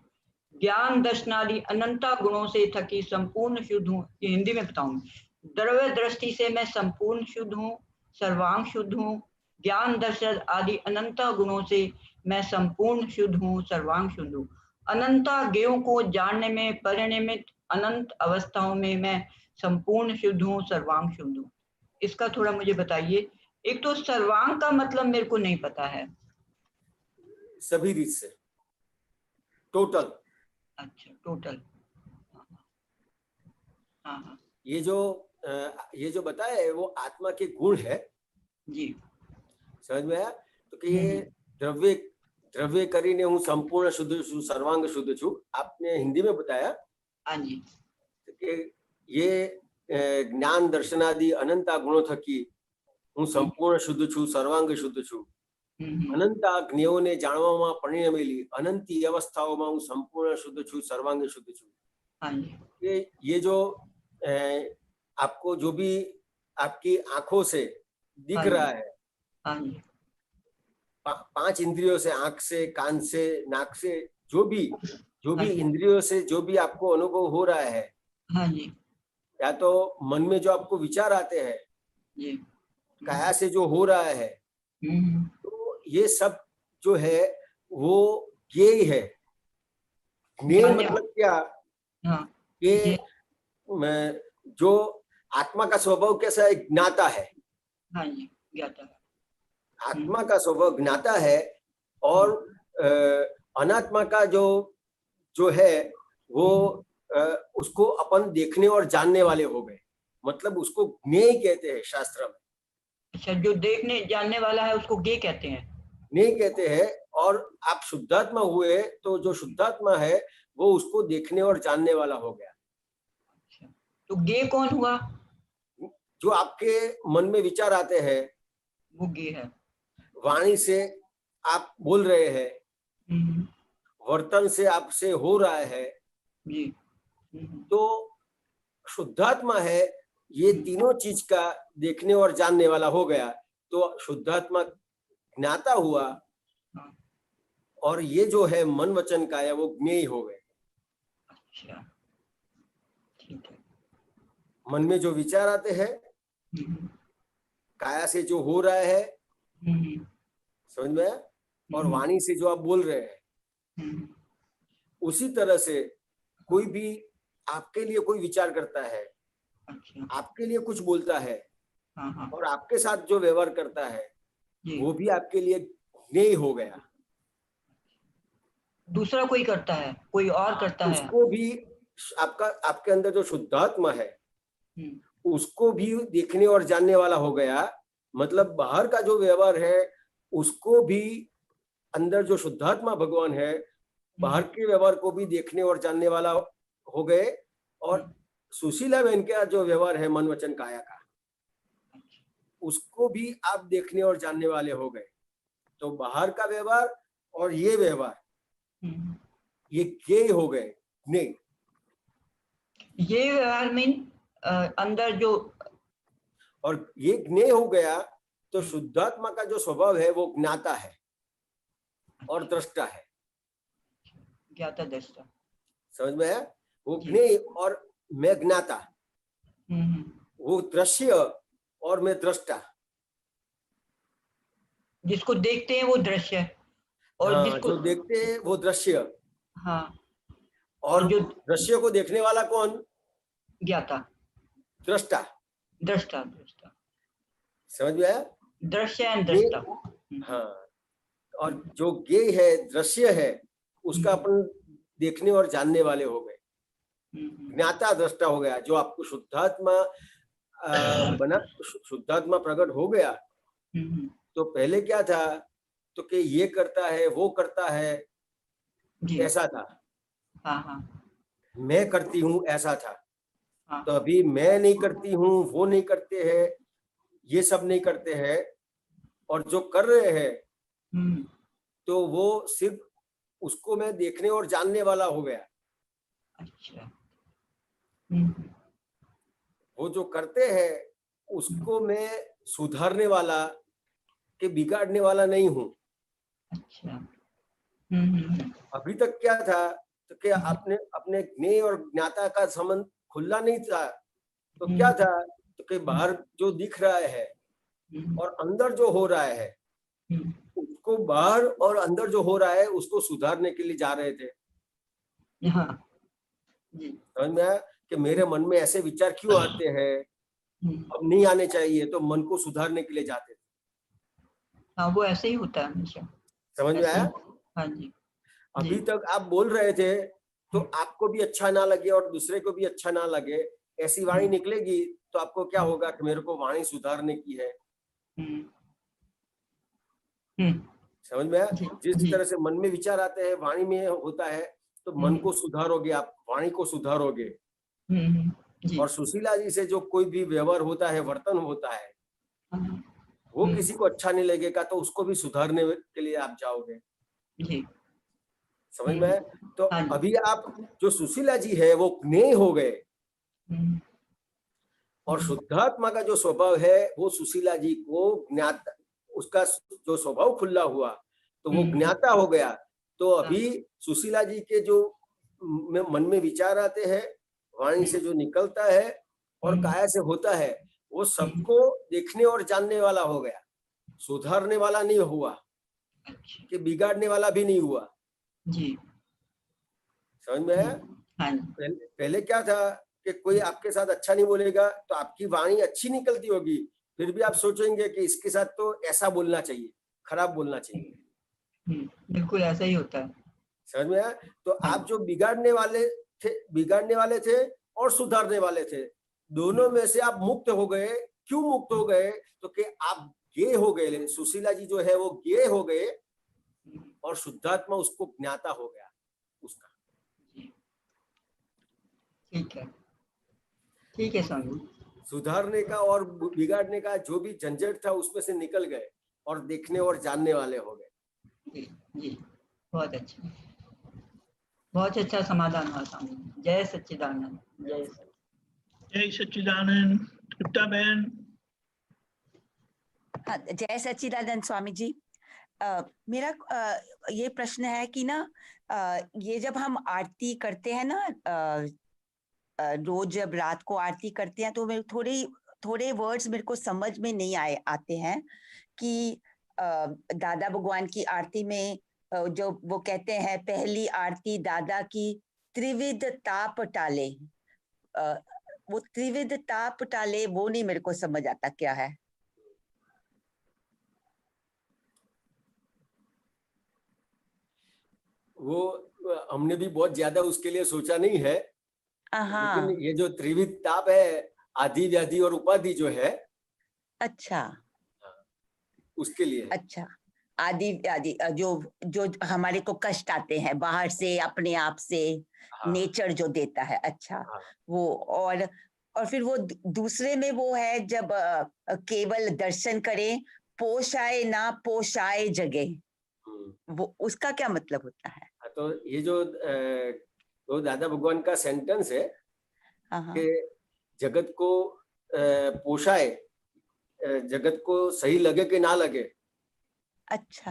ज्ञान दर्शनादि अनंता गुणों से थकी संपूर्ण शुद्ध हूँ, ये हिंदी में बताऊंगी। द्रव्य दृष्टि से मैं संपूर्ण शुद्ध हूँ, सर्वांग शुद्ध हूँ, ज्ञान दर्शन आदि अनंता गुणों से मैं संपूर्ण शुद्ध हूँ, सर्वांग शुद्ध हूँ। अनंता ज्ञों को जानने में परिणमित अनंत अवस्थाओं में मैं संपूर्ण शुद्ध हूँ, सर्वांग शुद्ध हूँ। इसका थोड़ा मुझे बताइए। एक तो सर्वांग का मतलब मेरे को नहीं पता है। सभी रीत से, टोटल। अच्छा, टोटल। हाँ, ये जो बताया है वो आत्मा के गुण है जी, समझ में आया? तो कि ये द्रव्य કરીને हूँ संपूर्ण शुद्ध छु, सर्वांग शुद्ध छु, आपने हिंदी में बताया। हाँ जी, कि ये ज्ञान दर्शनादि अनंता गुणों थकी હું સંપૂર્ણ શુદ્ધ છું, સર્વાંગ શુદ્ધ છું, અનંતા જ્ઞેયોને જાણવામાં પરિણમેલી અનંતી અવસ્થાઓમાં હું સંપૂર્ણ શુદ્ધ છું, સર્વાંગ શુદ્ધ છું। ये जो आपको जो भी आपकी आंखों से दिख रहा है, 5 इंद्रियों से, आंख से, कान से, नाक से, जो भी इंद्रियों से जो भी आपको अनुभव हो रहा है, या तो मन में जो आपको विचार आते हैं, काया से जो हो रहा है, तो ये सब जो है वो ज्ञेय है। ज्ञेय मतलब क्या? कि जो आत्मा का स्वभाव कैसा है? ज्ञाता है। आत्मा का स्वभाव ज्ञाता है, और अनात्मा का जो है वो उसको अपन देखने और जानने वाले हो गए, मतलब उसको ज्ञेय कहते हैं शास्त्र में। अच्छा, जो देखने जानने वाला है उसको ज्ञेय कहते हैं, नहीं कहते हैं। और आप शुद्धात्मा हुए तो जो शुद्धात्मा है वो उसको देखने और जानने वाला हो गया। अच्छा, तो ज्ञेय कौन हुआ? जो आपके मन में विचार आते हैं वो ज्ञेय है। वाणी से आप बोल रहे हैं, वर्तन से आपसे हो रहा है, तो शुद्धात्मा है। ये तीनों चीज का देखने और जानने वाला हो गया, तो शुद्धात्मा ज्ञाता हुआ, और ये जो है मन वचन काया वो ज्ञेय हो गए। अच्छा, ठीक है। मन में जो विचार आते हैं, काया से जो हो रहा है, समझ में आया? और वाणी से जो आप बोल रहे हैं, उसी तरह से कोई भी आपके लिए कोई विचार करता है, आपके लिए कुछ बोलता है, और आपके साथ जो व्यवहार करता है वो भी आपके लिए ज्ञेय हो गया। दूसरा कोई करता है, कोई और करता है, उसको भी आपके अंदर जो शुद्धात्मा है उसको भी देखने और जानने वाला हो गया। मतलब बाहर का जो व्यवहार है उसको भी, अंदर जो शुद्धात्मा भगवान है बाहर के व्यवहार को भी देखने और जानने वाला हो गए। और सुशीला बहन का जो व्यवहार है मन वचन काया का, उसको भी आप देखने और जानने वाले हो गए। तो बाहर का व्यवहार और ये व्यवहार ये ज्ञेय हो गए। नहीं, ये व्यवहार मीन अंदर जो, और ये ज्ञेय हो गया तो शुद्धात्मा का जो स्वभाव है वो ज्ञाता है और दृष्टा है। ज्ञाता दृष्टा, समझ में है? वो ज्ञेय और मैं ज्ञाता, वो दृश्य और मैं दृष्टा। जिसको देखते हैं वो दृश्य, और हाँ, जिसको जो देखते हैं वो दृश्य। हाँ, और जो दृश्य को देखने वाला कौन? ज्ञाता, दृष्टा। दृष्टा, दृष्टा, समझ में आया? दृश्य एंड दृष्टा। हाँ, और जो ज्ञेय है, दृश्य है, उसका अपन देखने और जानने वाले हो गए। ज्ञाता दृष्टा हो गया। जो आपको शुद्धात्मा बना, शुद्धात्मा प्रकट हो गया, तो पहले क्या था, तो कि ये करता है, वो करता है, ऐसा था। हाँ हाँ, मैं करती हूँ, ऐसा था। हाँ। तो अभी मैं नहीं करती हूँ, वो नहीं करते हैं, ये सब नहीं करते हैं, और जो कर रहे हैं तो वो सिर्फ उसको मैं देखने और जानने वाला हो गया। अच्छा। वो जो करते हैं उसको मैं सुधारने वाला के बिगाड़ने वाला नहीं हूँ। अच्छा। अभी तक क्या था, तो क्या आपने अपने ज्ञेय और ज्ञाता का संबंध खुला नहीं था। तो क्या था, तो कि बाहर जो दिख रहा है और अंदर जो हो रहा है, उसको बाहर और अंदर जो हो रहा है उसको सुधारने के लिए जा रहे थे। समझ में आया कि मेरे मन में ऐसे विचार क्यों आते हैं, अब नहीं आने चाहिए, तो मन को सुधारने के लिए जाते थे। हाँ, वो ऐसे ही होता है हमेशा। समझ में आया? हाँ जी। अभी तक आप बोल रहे थे तो आपको भी अच्छा ना लगे और दूसरे को भी अच्छा ना लगे, ऐसी वाणी निकलेगी तो आपको क्या होगा कि मेरे को वाणी सुधारने की है। समझ में आया? जिस तरह से मन में विचार आते हैं वाणी में होता है, तो मन को सुधारोगे आप, वाणी को सुधारोगे। और सुशीला जी से जो कोई भी व्यवहार होता है, वर्तन होता है, वो किसी को अच्छा नहीं लगेगा, तो उसको भी सुधारने के लिए आप जाओगे। समझ में आया? तो अभी आप जो सुशीला जी है वो ज्ञेय हो गए, और शुद्धात्मा का जो स्वभाव है वो सुशीला जी को ज्ञाता, उसका जो स्वभाव खुला हुआ तो वो ज्ञाता हो गया। तो अभी सुशीला जी के जो मन में विचार आते हैं, वाणी से जो निकलता है और काया से होता है, वो सबको देखने और जानने वाला हो गया, सुधारने वाला नहीं हुआ, कि बिगाड़ने वाला भी नहीं हुआ। जी। समझ में आया? पहले क्या था कि कोई आपके साथ अच्छा नहीं बोलेगा तो आपकी वाणी अच्छी निकलती होगी, फिर भी आप सोचेंगे कि इसके साथ तो ऐसा बोलना चाहिए, खराब बोलना चाहिए। बिल्कुल ऐसा ही होता है। समझ में आया? तो आप जो बिगाड़ने वाले थे और सुधारने वाले थे, दोनों में से आप मुक्त हो गए। क्यों मुक्त हो गए? तो कि आप ज्ञेय हो गए। सुशीला जी जो है वो ज्ञेय हो गए और शुद्धात्मा उसको ज्ञाता हो गया उसका। ठीक है, ठीक है स्वामी। सुधारने का और बिगाड़ने का जो भी झंझट था उसमें से निकल गए और देखने और जानने वाले हो गए। जी, बहुत अच्छा, बहुत अच्छा समाधान हुआ स्वामी। जय सच्चिदानंद। जय सच्चिदानंद। तृप्ता बहन। हाँ, जय सच्चिदानंद स्वामी जी। मेरा ये प्रश्न है कि ना, ये जब हम आरती करते हैं ना, रोज जब रात को आरती करते हैं, तो मेरे थोड़े वर्ड्स मेरे को समझ में नहीं आते हैं कि दादा भगवान की आरती में जो वो कहते हैं, पहली आरती दादा की त्रिविध ताप टाले, वो त्रिविध ताप टाले, वो नहीं मेरे को समझ आता क्या है। वो हमने भी बहुत ज्यादा उसके लिए सोचा नहीं है, लेकिन ये जो त्रिविध ताप है, आदि व्याधि और उपाधि जो है, अच्छा, उसके लिए। अच्छा, आदि व्याधि जो हमारे को कष्ट आते हैं बाहर से, अपने आप से, नेचर जो देता है। अच्छा, वो और फिर वो दूसरे में वो है, जब केवल दर्शन करें, पोषाए ना पोषाए जगे, वो उसका क्या मतलब होता है? तो ये जो तो दादा भगवान का सेंटेंस है कि जगत को पोषाए, जगत को सही लगे कि ना लगे। अच्छा,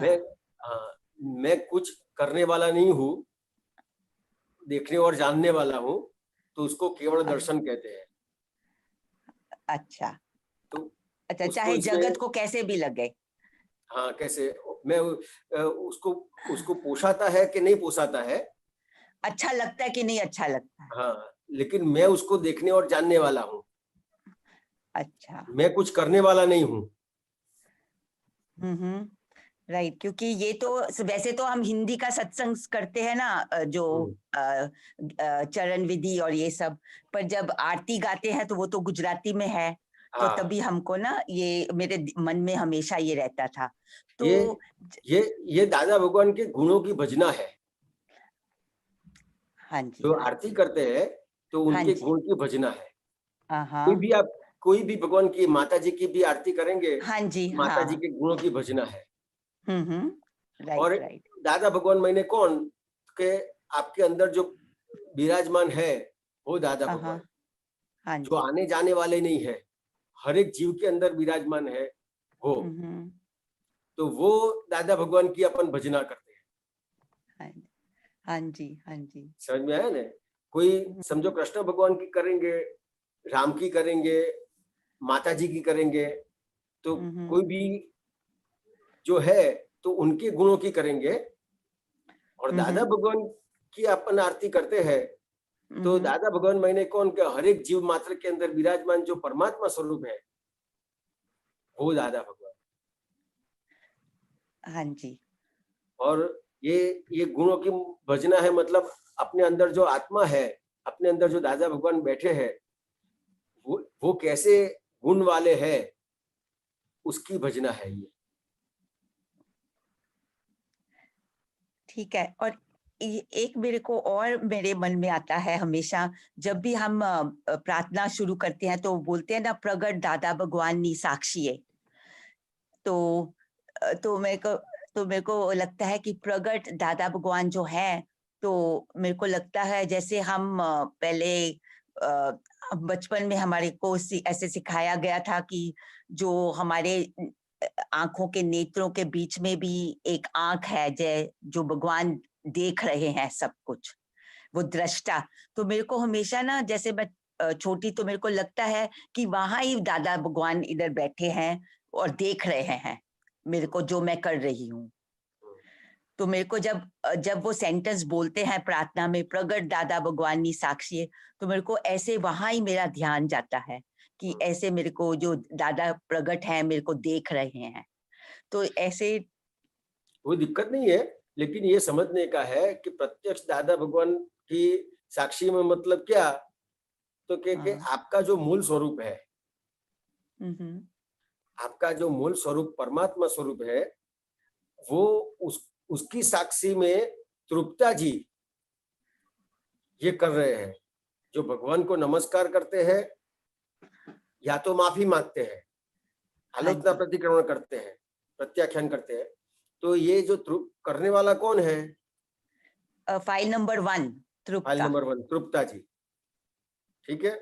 मैं कुछ करने वाला नहीं हूँ, देखने और जानने वाला हूँ, तो उसको केवल दर्शन कहते हैं। अच्छा, तो अच्छा, चाहे जगत को कैसे भी लगे। हाँ, कैसे मैं उसको पोषाता है कि नहीं पोषाता है, अच्छा लगता है कि नहीं अच्छा लगता है। हाँ, लेकिन मैं उसको देखने और जानने वाला हूँ, अच्छा। मैं कुछ करने वाला नहीं हूँ। राइट, क्योंकि ये तो वैसे तो हम हिंदी का सत्संग करते हैं ना, जो चरण विधि और ये सब, पर जब आरती गाते हैं तो वो तो गुजराती में है, तो हाँ, तभी हमको ना ये मेरे मन में हमेशा ये रहता था। तो ये दादा भगवान के गुणों की भजना है। हाँ जी, जो हाँ आरती जी, करते हैं तो हाँ उनके जी, गुण की भजना है। हाँ कोई भी भगवान की, माता जी की भी आरती करेंगे, हाँ जी, माता जी हाँ, के गुणों की भजना है। और राइट राइट, दादा भगवान मैंने कौन के आपके अंदर जो विराजमान है वो दादा भगवान, हाँ जो जी, आने जाने वाले नहीं है, हर एक जीव के अंदर विराजमान है वो। तो वो दादा भगवान की अपन भजना करते हैं। हाँ जी, हाँ जी, समझ में आया ना? कोई समझो कृष्ण भगवान की करेंगे, राम की करेंगे, माता जी की करेंगे, तो कोई भी जो है तो उनके गुणों की करेंगे। और दादा भगवान की अपन आरती करते हैं तो दादा भगवान मैंने कौन के हर एक जीव मात्र के अंदर विराजमान जो परमात्मा स्वरूप है वो दादा भगवान। हाँ जी, और ये गुणों की भजना है, मतलब अपने अंदर जो आत्मा है, अपने अंदर जो दादा भगवान बैठे हैं, वो कैसे गुण वाले हैं उसकी भजना है ये। ठीक है। और एक मेरे को और मेरे मन में आता है हमेशा, जब भी हम प्रार्थना शुरू करते हैं तो बोलते हैं ना, प्रगट दादा भगवान नी साक्षी है। तो मेरे को लगता है कि प्रगट दादा भगवान जो है, तो मेरे को लगता है जैसे हम पहले बचपन में हमारे को ऐसे सिखाया गया था कि जो हमारे आंखों के नेत्रों के बीच में भी एक आंख है, जो भगवान देख रहे हैं सब कुछ, वो दृष्टा। तो मेरे को हमेशा ना, जैसे मैं छोटी, तो मेरे को लगता है कि वहां ही दादा भगवान इधर बैठे हैं और देख रहे हैं मेरे को, जो मैं कर रही हूँ। तो मेरे को जब वो सेंटेंस बोलते हैं प्रार्थना में, प्रगट दादा भगवानी साक्षी है, तो मेरे को ऐसे वहां ही मेरा ध्यान जाता है कि ऐसे मेरे को जो दादा प्रगट है मेरे को देख रहे हैं। तो ऐसे कोई दिक्कत नहीं है, लेकिन ये समझने का है कि प्रत्यक्ष दादा भगवान की साक्षी में मतलब क्या, तो कि आपका जो मूल स्वरूप है, आपका जो मूल स्वरूप परमात्मा स्वरूप है, वो उसकी साक्षी में तृप्ता जी ये कर रहे हैं। जो भगवान को नमस्कार करते हैं या तो माफी मांगते हैं, आलोचना प्रतिक्रमण करते हैं, प्रत्याख्यान करते हैं, तो ये जो करने वाला कौन है? फाइल नंबर 1 तृप्ता। फाइल नंबर 1 तृप्ता जी, ठीक है।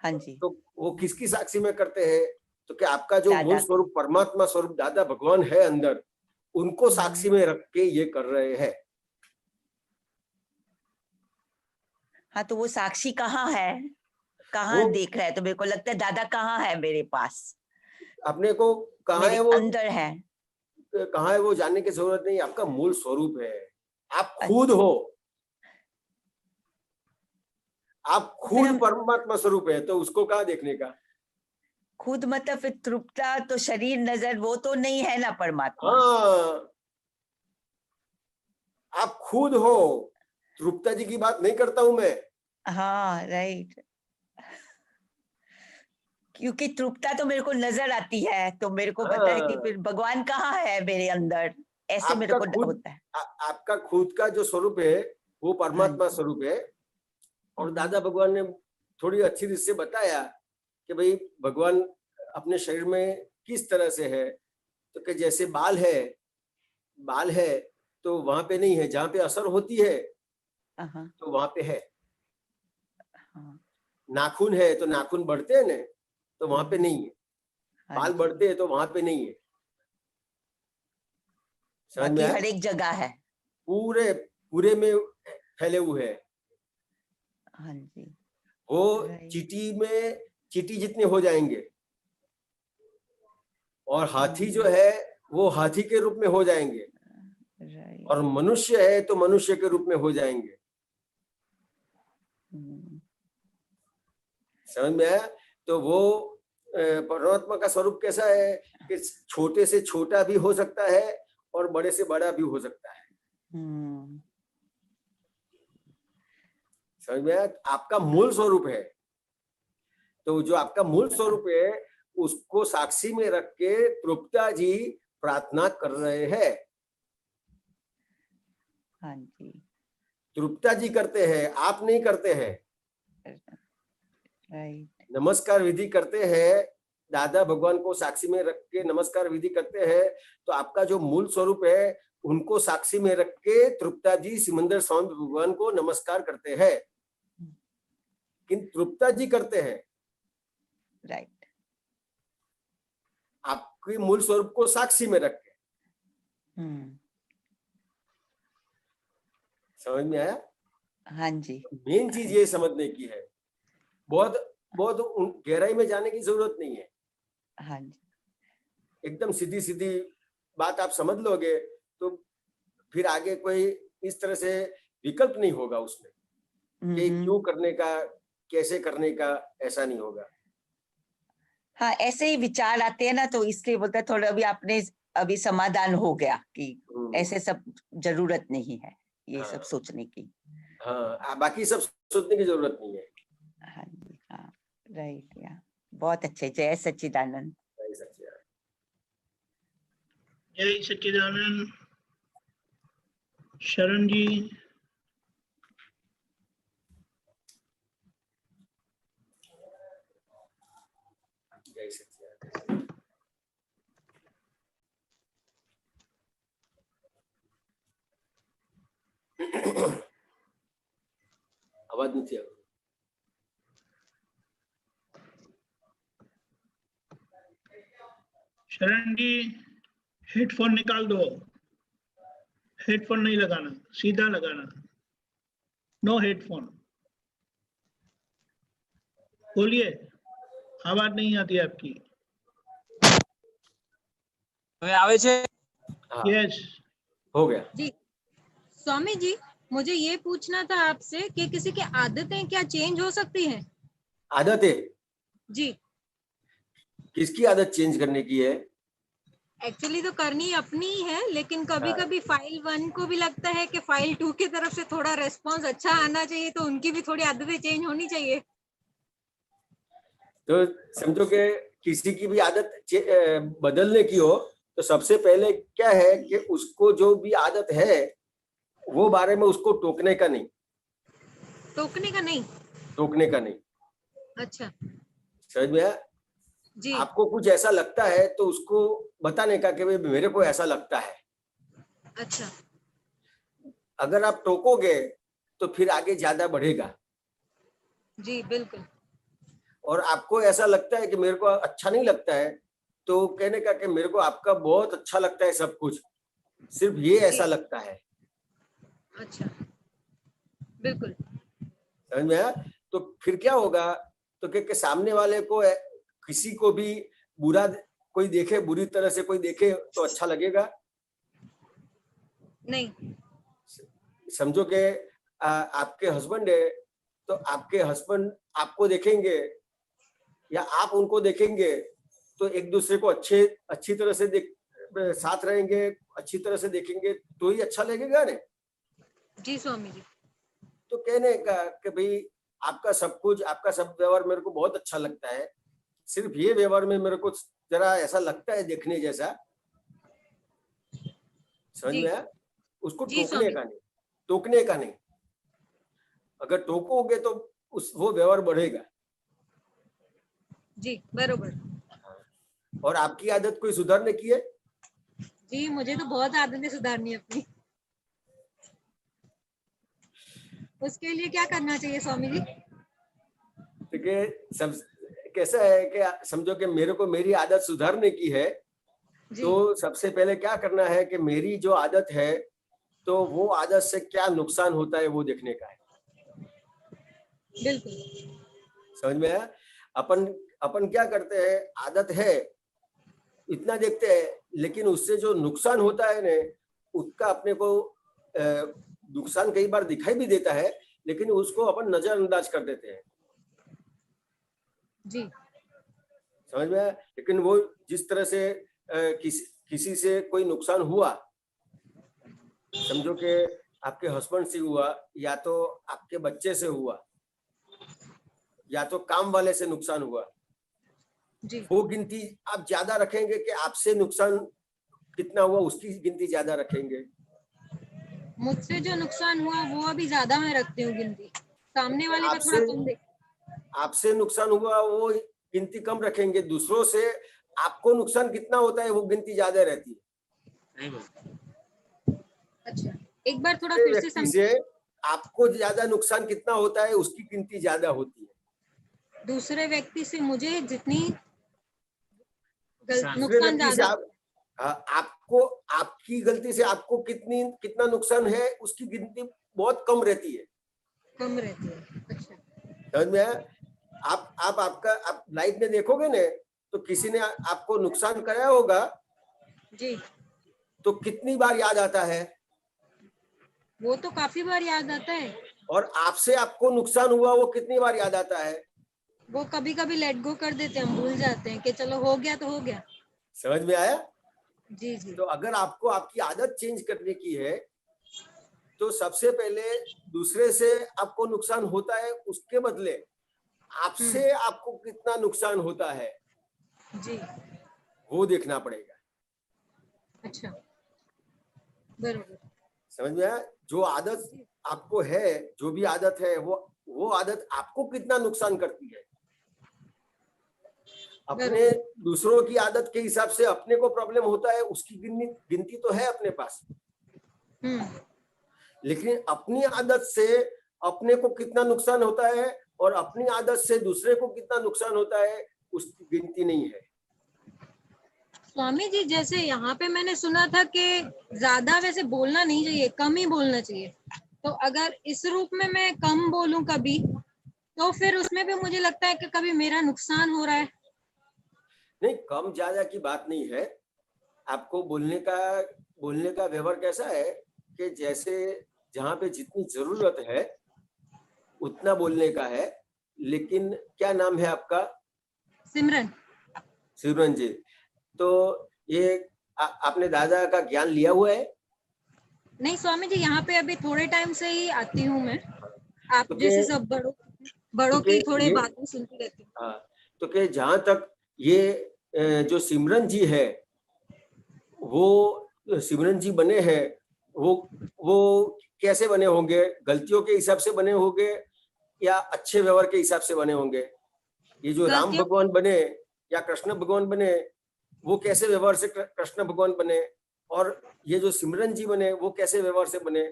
हाँ जी। तो वो किसकी साक्षी में करते हैं? तो कि आपका जो मूल स्वरूप परमात्मा स्वरूप दादा भगवान है अंदर, उनको साक्षी में रख के ये कर रहे हैं। हाँ, तो वो साक्षी कहाँ है, कहाँ देख रहा है? तो मेरे को लगता है दादा कहाँ है मेरे पास, अपने को कहाँ है वो, अंदर है। कहाँ है वो जानने की जरूरत नहीं, आपका मूल स्वरूप है, आप खुद हो, आप खुद परमात्मा स्वरूप है, तो उसको कहाँ देखने का? खुद मतलब फिर तृप्ता तो शरीर नजर वो तो नहीं है ना परमात्मा। हाँ, आप खुद हो, तृप्ता जी की बात नहीं करता हूं मैं। हाँ राइट, क्योंकि तृप्ता तो मेरे को नजर आती है, तो मेरे को पता है कि फिर भगवान कहाँ है मेरे अंदर, ऐसे मेरे को होता है। आपका खुद का जो स्वरूप है वो परमात्मा स्वरूप है। और दादा भगवान ने थोड़ी अच्छी रीत से बताया कि भाई भगवान अपने शरीर में किस तरह से है, तो कि जैसे बाल है तो वहां पे नहीं है, जहां पे असर होती है तो वहां पे है। नाखून है तो नाखून बढ़ते हैं ना, तो वहां पे नहीं है। बाल बढ़ते हैं तो वहां पे नहीं है। समझ में आया? हर एक जगह है, पूरे में फैले हुए हैं। हाँ जी। वो चीटी जितने हो जाएंगे, और हाथी जो है वो हाथी के रूप में हो जाएंगे, और मनुष्य है तो मनुष्य के रूप में हो जाएंगे। समझ में आया? तो वो परमात्मा का स्वरूप कैसा है कि छोटे से छोटा भी हो सकता है और बड़े से बड़ा भी हो सकता है। समझ में आया? आपका मूल स्वरूप है, तो जो आपका मूल स्वरूप है उसको साक्षी में रख के तृप्ता जी प्रार्थना कर रहे हैं। हाँ जी, तृप्ता जी करते हैं, आप नहीं करते हैं। राइट। नमस्कार विधि करते हैं, दादा भगवान को साक्षी में रख के नमस्कार विधि करते हैं, तो आपका जो मूल स्वरूप है उनको साक्षी में रख के तृप्ता जी सिमंदर स्वामी भगवान को नमस्कार करते हैं। किंतु तृप्ता जी करते हैं, राइट। आपके मूल स्वरूप को साक्षी में रख के। समझ में आया? हाँ जी। मेन चीज ये समझने की है, बहुत बहुत गहराई में जाने की जरूरत नहीं है। हाँ जी, एकदम सीधी सीधी बात आप समझ लोगे तो फिर आगे कोई इस तरह से विकल्प नहीं होगा उसमें कि क्यों करने का, कैसे करने का, ऐसा नहीं होगा। हाँ, ऐसे ही विचार आते हैं ना, तो इसलिए बोलते हैं थोड़ा अभी समाधान हो गया कि ऐसे सब जरूरत नहीं है ये सब सोचने की। हाँ, बाकी सब सोचने की जरूरत नहीं है। हाँ जी, हाँ, राइट। या बहुत अच्छे। जय सच्चिदानंद। जय सच्चिदानंद। शरण जी। जय सच्चिदानंद। आवाज नहीं आ रही। शरण जी, हेडफोन निकाल दो। हेडफोन नहीं लगाना, सीधा लगाना, नो हेडफोन। बोलिए, आवाज नहीं आती आपकी। आवे छे? यस, हो गया जी। स्वामी जी, मुझे ये पूछना था आपसे कि किसी की आदतें क्या चेंज हो सकती हैं? आदतें? जी। किसकी आदत चेंज करने की है? एक्चुअली तो करनी अपनी ही है, लेकिन कभी कभी फाइल 1 को भी लगता है कि फाइल 2 की तरफ से थोड़ा रेस्पॉन्स अच्छा आना चाहिए, तो उनकी भी थोड़ी आदतें चेंज होनी चाहिए। तो समझो कि किसी की भी आदत बदलने की हो तो सबसे पहले क्या है कि उसको जो भी आदत है वो बारे में उसको टोकने का नहीं। टोकने का नहीं? टोकने का नहीं। अच्छा, समझ में आया? जी। आपको कुछ ऐसा लगता है तो उसको बताने का कि भाई मेरे को ऐसा लगता है। अच्छा। अगर आप टोकोगे तो फिर आगे ज्यादा बढ़ेगा। जी बिल्कुल। और आपको ऐसा लगता है कि मेरे को अच्छा नहीं लगता है तो कहने का कि मेरे को आपका बहुत अच्छा लगता है सब कुछ, सिर्फ ये ऐसा लगता है। अच्छा, बिल्कुल। समझ में आया? तो फिर क्या होगा तो कि सामने वाले को किसी को भी बुरा कोई देखे, बुरी तरह से कोई देखे तो अच्छा लगेगा नहीं। समझो कि आपके हस्बैंड है तो आपके हस्बैंड आपको देखेंगे या आप उनको देखेंगे तो एक दूसरे को अच्छी तरह से साथ रहेंगे, अच्छी तरह से देखेंगे तो ही अच्छा लगेगा ने। जी स्वामी जी। तो कहने का कि भाई आपका सब कुछ, आपका सब व्यवहार मेरे को बहुत अच्छा लगता है, सिर्फ ये व्यवहार में मेरे को जरा ऐसा लगता है देखने जैसा। समझ में आया? उसको टोकने का नहीं, टोकने का नहीं। अगर टोकोगे तो वो व्यवहार बढ़ेगा। जी बरोबर। और आपकी आदत कोई सुधारने की है? जी मुझे तो बहुत आदतें सुधारनी है अपनी। उसके लिए क्या करना चाहिए स्वामी जी? देखिए सब कैसा है कि समझो कि मेरे को मेरी आदत सुधारने की है तो सबसे पहले क्या करना है कि मेरी जो आदत है तो वो आदत से क्या नुकसान होता है वो देखने का है। बिल्कुल। समझ में आया? अपन क्या करते हैं, आदत है इतना देखते हैं, लेकिन उससे जो नुकसान होता है ने उसका अपने को नुकसान कई बार दिखाई भी देता है, लेकिन उसको अपन नजरअंदाज कर देते हैं। जी समझ में आया? लेकिन वो जिस तरह से किसी से कोई नुकसान हुआ, समझो कि आपके हस्बैंड से हुआ, या तो आपके बच्चे से हुआ, या तो काम वाले से नुकसान हुआ, जी वो गिनती आप ज्यादा रखेंगे कि आपसे नुकसान कितना हुआ उसकी गिनती ज्यादा रखेंगे? मुझसे जो नुकसान हुआ वो अभी ज्यादा मैं रखती हूँ गिनती, सामने वाले का थोड़ा कम देख। आपसे नुकसान हुआ वो गिनती कम रखेंगे, दूसरों से आपको नुकसान कितना होता है वो गिनती ज्यादा रहती है। अच्छा, एक बार थोड़ा फिर से व्यक्ति से आपको ज्यादा नुकसान कितना होता है उसकी गिनती ज्यादा होती है। दूसरे व्यक्ति से मुझे जितनी दूसरे नुकसान व्यक्ति से ज्यादा आपको आपकी गलती से आपको कितना नुकसान है उसकी गिनती बहुत कम रहती है। कम रहती है। अच्छा, समझ में आया? आप लाइफ में देखोगे ना, तो किसी ने आपको नुकसान कराया होगा जी, तो कितनी बार याद आता है? वो तो काफी बार याद आता है। और आपसे आपको नुकसान हुआ वो कितनी बार याद आता है? वो कभी कभी लेट गो कर देते हैं, हम भूल जाते हैं कि चलो हो गया तो हो गया। समझ में आया? जी जी। तो अगर आपको आपकी आदत चेंज करने की है तो सबसे पहले दूसरे से आपको नुकसान होता है उसके बदले आपसे आपको कितना नुकसान होता है जी, वो देखना पड़ेगा। अच्छा, बरोबर। समझ में आया? जो आदत आपको है, जो भी आदत है, वो आदत आपको कितना नुकसान करती है। अपने दूसरों की आदत के हिसाब से अपने को प्रॉब्लम होता है, उसकी गिनती तो है अपने पास, लेकिन अपनी आदत से अपने को कितना नुकसान होता है और अपनी आदत से दूसरे को कितना नुकसान होता है उसकी गिनती नहीं है। स्वामी जी, जैसे यहाँ पे मैंने सुना था कि ज्यादा वैसे बोलना नहीं चाहिए, कम ही बोलना चाहिए, तो अगर इस रूप में मैं कम बोलूं कभी, तो फिर उसमें भी मुझे लगता है कि कभी मेरा नुकसान हो रहा है। नहीं, कम ज्यादा की बात नहीं है। आपको बोलने का व्यवहार कैसा है कि जैसे जहाँ पे जितनी जरूरत है उतना बोलने का है। लेकिन क्या नाम है आपका? सिमरन। सिमरन जी, तो ये आपने दादा का ज्ञान लिया हुआ है? नहीं स्वामी जी, यहाँ पे अभी थोड़े टाइम से ही आती हूँ मैं, आप तो जैसे सब बड़ों की थोड़ी बातें सुनती रहती हूँ। हाँ, तो कि जहाँ तक ये जो सिमरन जी है, वो सिमरन जी बने हैं, वो कैसे बने होंगे? गलतियों के हिसाब से बने होंगे या अच्छे व्यवहार के हिसाब से बने होंगे? ये जो राम भगवान बने या कृष्ण भगवान बने, वो कैसे व्यवहार से कृष्ण भगवान बने, और ये जो सिमरन जी बने वो कैसे व्यवहार से बने?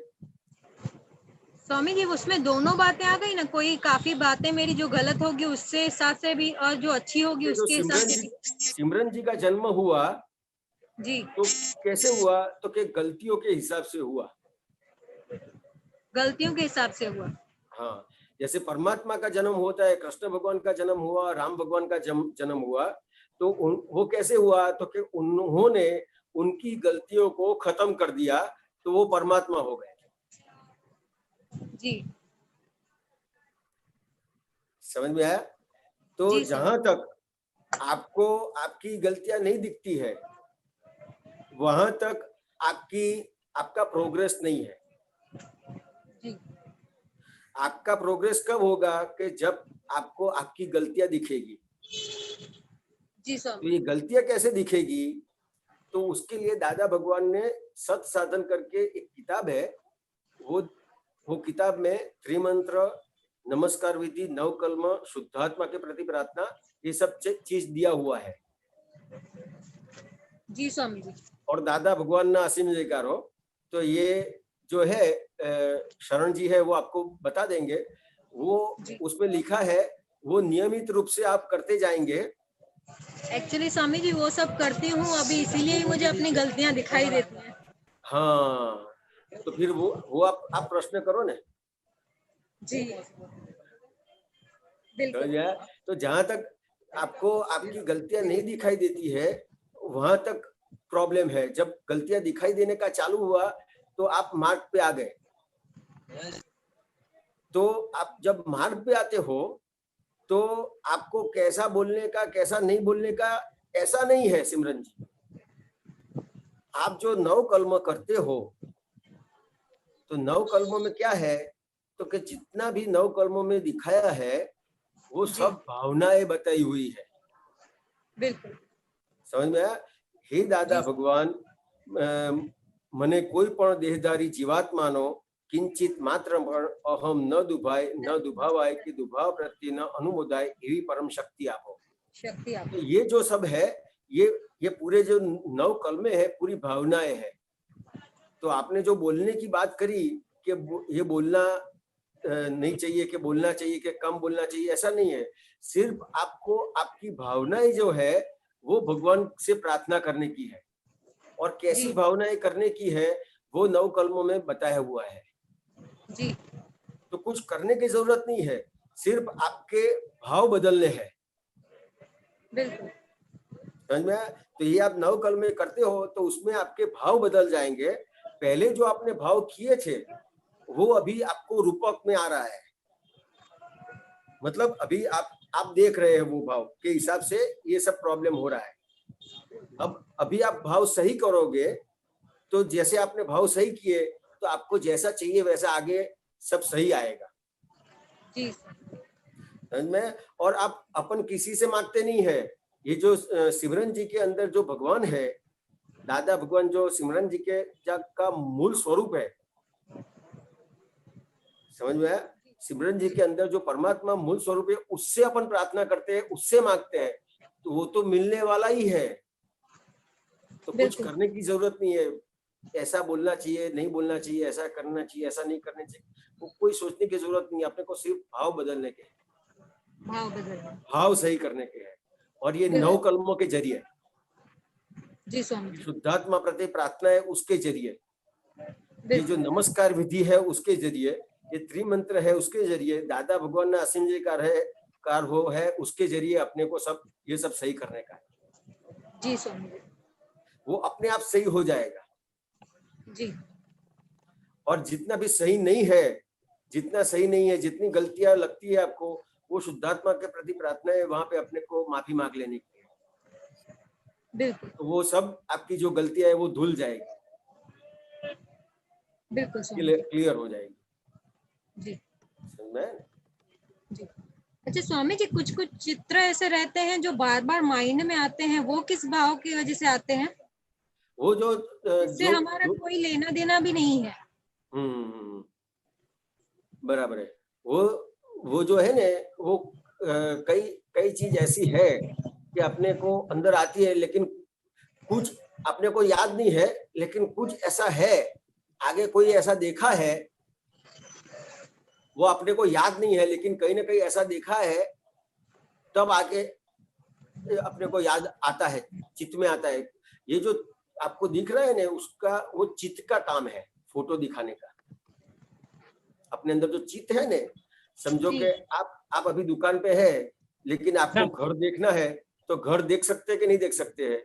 स्वामी जी, उसमें दोनों बातें आ गई ना, कोई काफी बातें मेरी जो गलत होगी उससे हिसाब से भी, और जो अच्छी होगी उसके हिसाब से भी। सिमरन जी का जन्म हुआ जी, तो कैसे हुआ? तो कि गलतियों के हिसाब से हुआ। गलतियों के हिसाब से हुआ। हाँ, जैसे परमात्मा का जन्म होता है, कृष्ण भगवान का जन्म हुआ, राम भगवान का जन्म हुआ, तो वो कैसे हुआ? तो कि उन्होंने उनकी गलतियों को खत्म कर दिया तो वो परमात्मा हो गए। जी, समझ में आया? तो जहां तक आपको आपकी गलतियां नहीं दिखती है वहां तक आपका प्रोग्रेस नहीं है। जी, आपका प्रोग्रेस कब होगा? कि जब आपको आपकी गलतियां दिखेगी। जी सर। तो ये गलतियां कैसे दिखेगी? तो उसके लिए दादा भगवान ने सत साधन करके एक किताब है, वो किताब में त्रिमंत्र, नमस्कार विधि, नवकल्म, शुद्धात्मा के प्रति प्रार्थना, ये सब चीज दिया हुआ है। जी स्वामी जी। और दादा भगवान ना असीम जयकार हो। तो ये जो है शरण जी है वो आपको बता देंगे। वो उसमें लिखा है, वो नियमित रूप से आप करते जाएंगे। एक्चुअली स्वामी जी वो सब करती हूँ अभी, इसीलिए ही मुझे अपनी गलतियां दिखाई देती हैं। हाँ, तो फिर वो आप प्रश्न करो ना। जी बिल्कुल। तो जहां तक आपको आपकी गलतियां नहीं दिखाई देती है वहां तक प्रॉब्लम है। जब गलतियां दिखाई देने का चालू हुआ तो आप मार्ग पे आ गए। तो आप जब मार्ग पे आते हो तो आपको कैसा बोलने का कैसा नहीं बोलने का ऐसा नहीं है सिमरन जी। आप जो 9 कलम करते हो तो 9 कलमों में क्या है, तो कि जितना भी 9 कलमों में दिखाया है वो सब भावनाएं बताई हुई है। बिल्कुल समझ में आया? हे दादा भगवान, મને કોઈ પણ દેહધારી જીવાત્માનો કિંચિત માત્ર પણ અહમ ન દુભાવાય કે દુભાવ પ્રત્યે ન અનુમોદાય એવી પરમ શક્તિ આપો। शक्ति आप तो ये जो सब है, ये पूरे जो 9 कलमे है पूरी भावनाएं है। तो आपने जो बोलने की बात करी कि ये बोलना नहीं चाहिए कि बोलना चाहिए कि कम बोलना चाहिए, ऐसा नहीं है। सिर्फ आपको आपकी भावनाएं जो है वो भगवान से प्रार्थना करने की है, और कैसी भावनाएं करने की है वो 9 कलमों में बताया हुआ है जी। तो कुछ करने की जरूरत नहीं है, सिर्फ आपके भाव बदलने हैं। बिल्कुल समझ में आया? तो ये आप 9 कलमे करते हो तो उसमें आपके भाव बदल जाएंगे। पहले जो आपने भाव किए थे वो अभी आपको रूपक में आ रहा है, मतलब अभी आप देख रहे हैं वो भाव के हिसाब से ये सब प्रॉब्लम हो रहा है। अब अभी आप भाव सही करोगे तो जैसे आपने भाव सही किए तो आपको जैसा चाहिए वैसा आगे सब सही आएगा जी। समझ में? और आप अपन किसी से मांगते नहीं है। ये जो सिमरन जी के अंदर जो भगवान है, दादा भगवान जो सिमरन जी के का मूल स्वरूप है, समझ में आया? सिमरन जी के अंदर जो परमात्मा मूल स्वरूप है उससे अपन प्रार्थना करते हैं, उससे मांगते हैं, तो वो तो मिलने वाला ही है। तो कुछ करने की जरूरत नहीं है, ऐसा बोलना चाहिए नहीं बोलना चाहिए, ऐसा करना चाहिए ऐसा नहीं करना चाहिए, वो कोई सोचने की जरूरत नहीं है। अपने को सिर्फ भाव बदलने के, भाव सही करने के हैं, और ये 9 कलमों के जरिए जी स्वामी, शुद्धात्मा प्रति प्रार्थना है उसके जरिए, ये जो नमस्कार विधि है उसके जरिए, ये त्रिमंत्र है उसके जरिए, दादा भगवान ने असीम जी कार हो है उसके जरिए अपने को सब ये सब सही करने का है जी स्वामी। वो अपने आप सही हो जाएगा जी। और जितना भी सही नहीं है, जितना सही नहीं है, जितनी गलतियां लगती है आपको, वो शुद्धात्मा के प्रति प्रार्थना है वहां पे अपने को माफी मांग लेने की है। बिल्कुल। तो वो सब आपकी जो गलतियां है वो धुल जाएगी, बिल्कुल क्लियर हो जाएगी जी। जी। अच्छा स्वामी जी, कुछ कुछ चित्र ऐसे रहते हैं जो बार बार माइंड में आते हैं, वो किस भाव की वजह से आते हैं? वो जो इससे हमारा कोई लेना देना भी नहीं है। बराबर है। वो जो है ना, वो कई चीज ऐसी है कि अपने को अंदर आती है, लेकिन कुछ अपने को याद नहीं है, लेकिन कुछ ऐसा है, आगे कोई ऐसा देखा है, वो अपने को याद नहीं है, लेकिन कहीं ना कहीं ऐसा देखा है, तब आके अपने को याद आता है, चित्त में आता है। ये जो आपको दिख रहा है ना, उसका वो चित्त का काम है, फोटो दिखाने का। अपने अंदर जो चित्त है ना, समझो कि आप अभी दुकान पे है, लेकिन आपको घर देखना है, तो घर देख सकते हैं कि नहीं देख सकते हैं?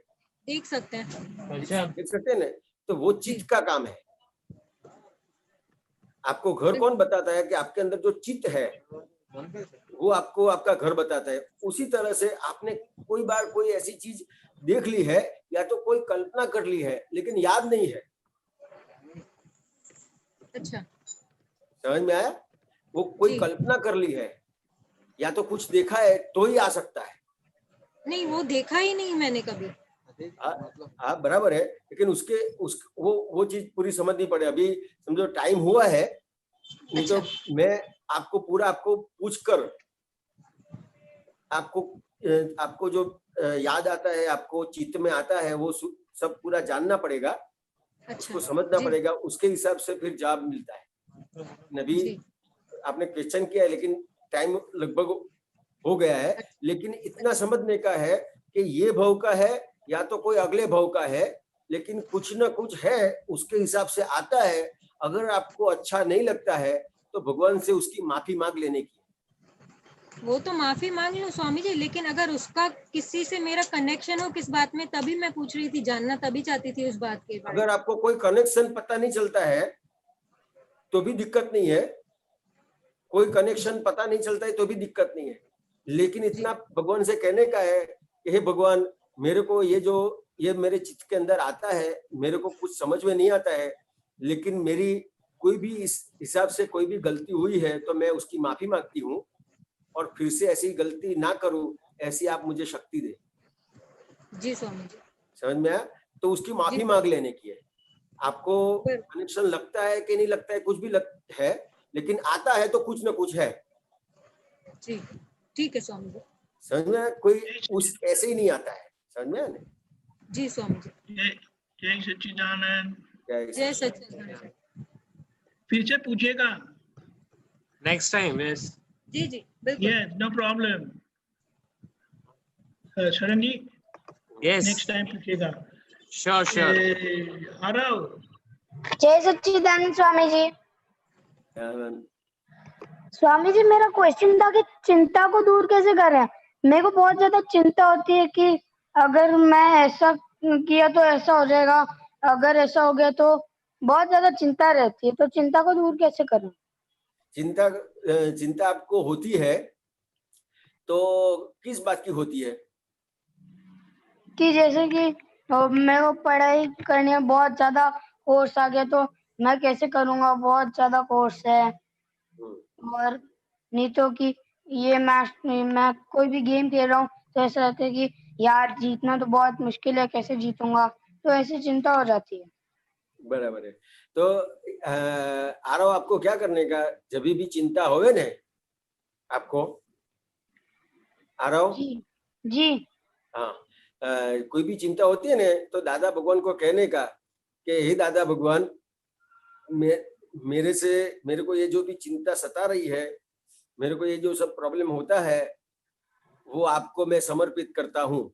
देख सकते हैं। अच्छा, देख सकते हैं ना, तो वो चित्त का काम है। आपको घर कौन बताता है? कि आपके अंदर जो चित्त है वो आपको आपका घर बताता है। उसी तरह से आपने कोई बार कोई ऐसी चीज देख ली है, या तो कोई कल्पना कर ली है, लेकिन याद नहीं है। अच्छा, समझ में आया? वो कोई कल्पना कर ली है, या तो कुछ देखा है तो ही आ सकता है। नहीं, वो देखा ही नहीं मैंने कभी। हाँ बराबर है, लेकिन वो चीज पूरी समझनी पड़े। अभी समझो टाइम हुआ है, नहीं तो मैं आपको पूछकर आपको जो याद आता है, आपको चित्त में आता है, वो सब पूरा जानना पड़ेगा। उसको समझना पड़ेगा, उसके हिसाब से फिर जवाब मिलता है। नबी आपने क्वेश्चन किया है, लेकिन टाइम लगभग हो गया है, लेकिन इतना समझने का है कि ये भाव का है या तो कोई अगले भाव का है, लेकिन कुछ ना कुछ है, उसके हिसाब से आता है। अगर आपको अच्छा नहीं लगता है तो भगवान से उसकी माफी मांग लेने की। वो तो माफी मांग लूं स्वामी जी, लेकिन अगर उसका किसी से मेरा कनेक्शन हो किस बात में, तभी मैं पूछ रही थी, जानना तभी चाहती थी उस बात के बारे में। अगर आपको कोई कनेक्शन पता नहीं चलता है तो भी दिक्कत नहीं है, कोई कनेक्शन पता नहीं चलता है तो भी दिक्कत नहीं है, लेकिन इतना भगवान से कहने का है कि हे भगवान, मेरे को ये मेरे चित्त के अंदर आता है, मेरे को कुछ समझ में नहीं आता है, लेकिन मेरी कोई भी इस हिसाब से कोई भी गलती हुई है तो मैं उसकी माफी मांगती हूँ, और फिर से ऐसी गलती ना करूं, ऐसी आप मुझे शक्ति दे। जी स्वामी जी। समझ में आया? तो उसकी माफी मांग लेने की है। आपको कनेक्शन लगता है कि नहीं लगता है, कुछ भी है, लेकिन आता है तो कुछ ना कुछ है। जी ठीक है स्वामी जी। समझ में आया? कोई उस ऐसे ही नहीं आता है। समझ में आया ना? जी स्वामी जी। जय सच्चिदानंद। जय सच्चिदानंद। फिर से पूछेगा नेक्स्ट टाइम। यस जी जी बिल्कुल। Yes, no problem. Sharan ji, yes next time पूछेगा। Sure sure. आरव। जय सच्चिदानंद स्वामी जी। स्वामी जी, मेरा क्वेश्चन था कि चिंता को दूर कैसे करें। मेरे को बहुत ज्यादा चिंता होती है कि अगर मैं ऐसा किया तो ऐसा हो जाएगा, अगर ऐसा हो गया तो बहुत ज्यादा चिंता रहती है। तो चिंता को दूर कैसे करें? चिंता आपको होती है तो किस बात की होती है? कि जैसे कि मेरे को पढ़ाई करनी है, बहुत ज्यादा कोर्स आ गया तो मैं कैसे करूंगा, बहुत ज्यादा कोर्स है। और नहीं तो कि ये मैं कोई भी गेम खेल रहा हूँ तो ऐसा लगता है कि यार जीतना तो बहुत मुश्किल है, कैसे जीतूंगा, तो ऐसी चिंता हो जाती है। बराबर है। तो आरव, आपको क्या करने का, जब भी चिंता होवे ने आपको, आरव जी हाँ, कोई भी चिंता होती है ना तो दादा भगवान को कहने का कि हे दादा भगवान, मेरे को ये जो भी चिंता सता रही है, मेरे को ये जो सब प्रॉब्लम होता है, वो आपको मैं समर्पित करता हूँ।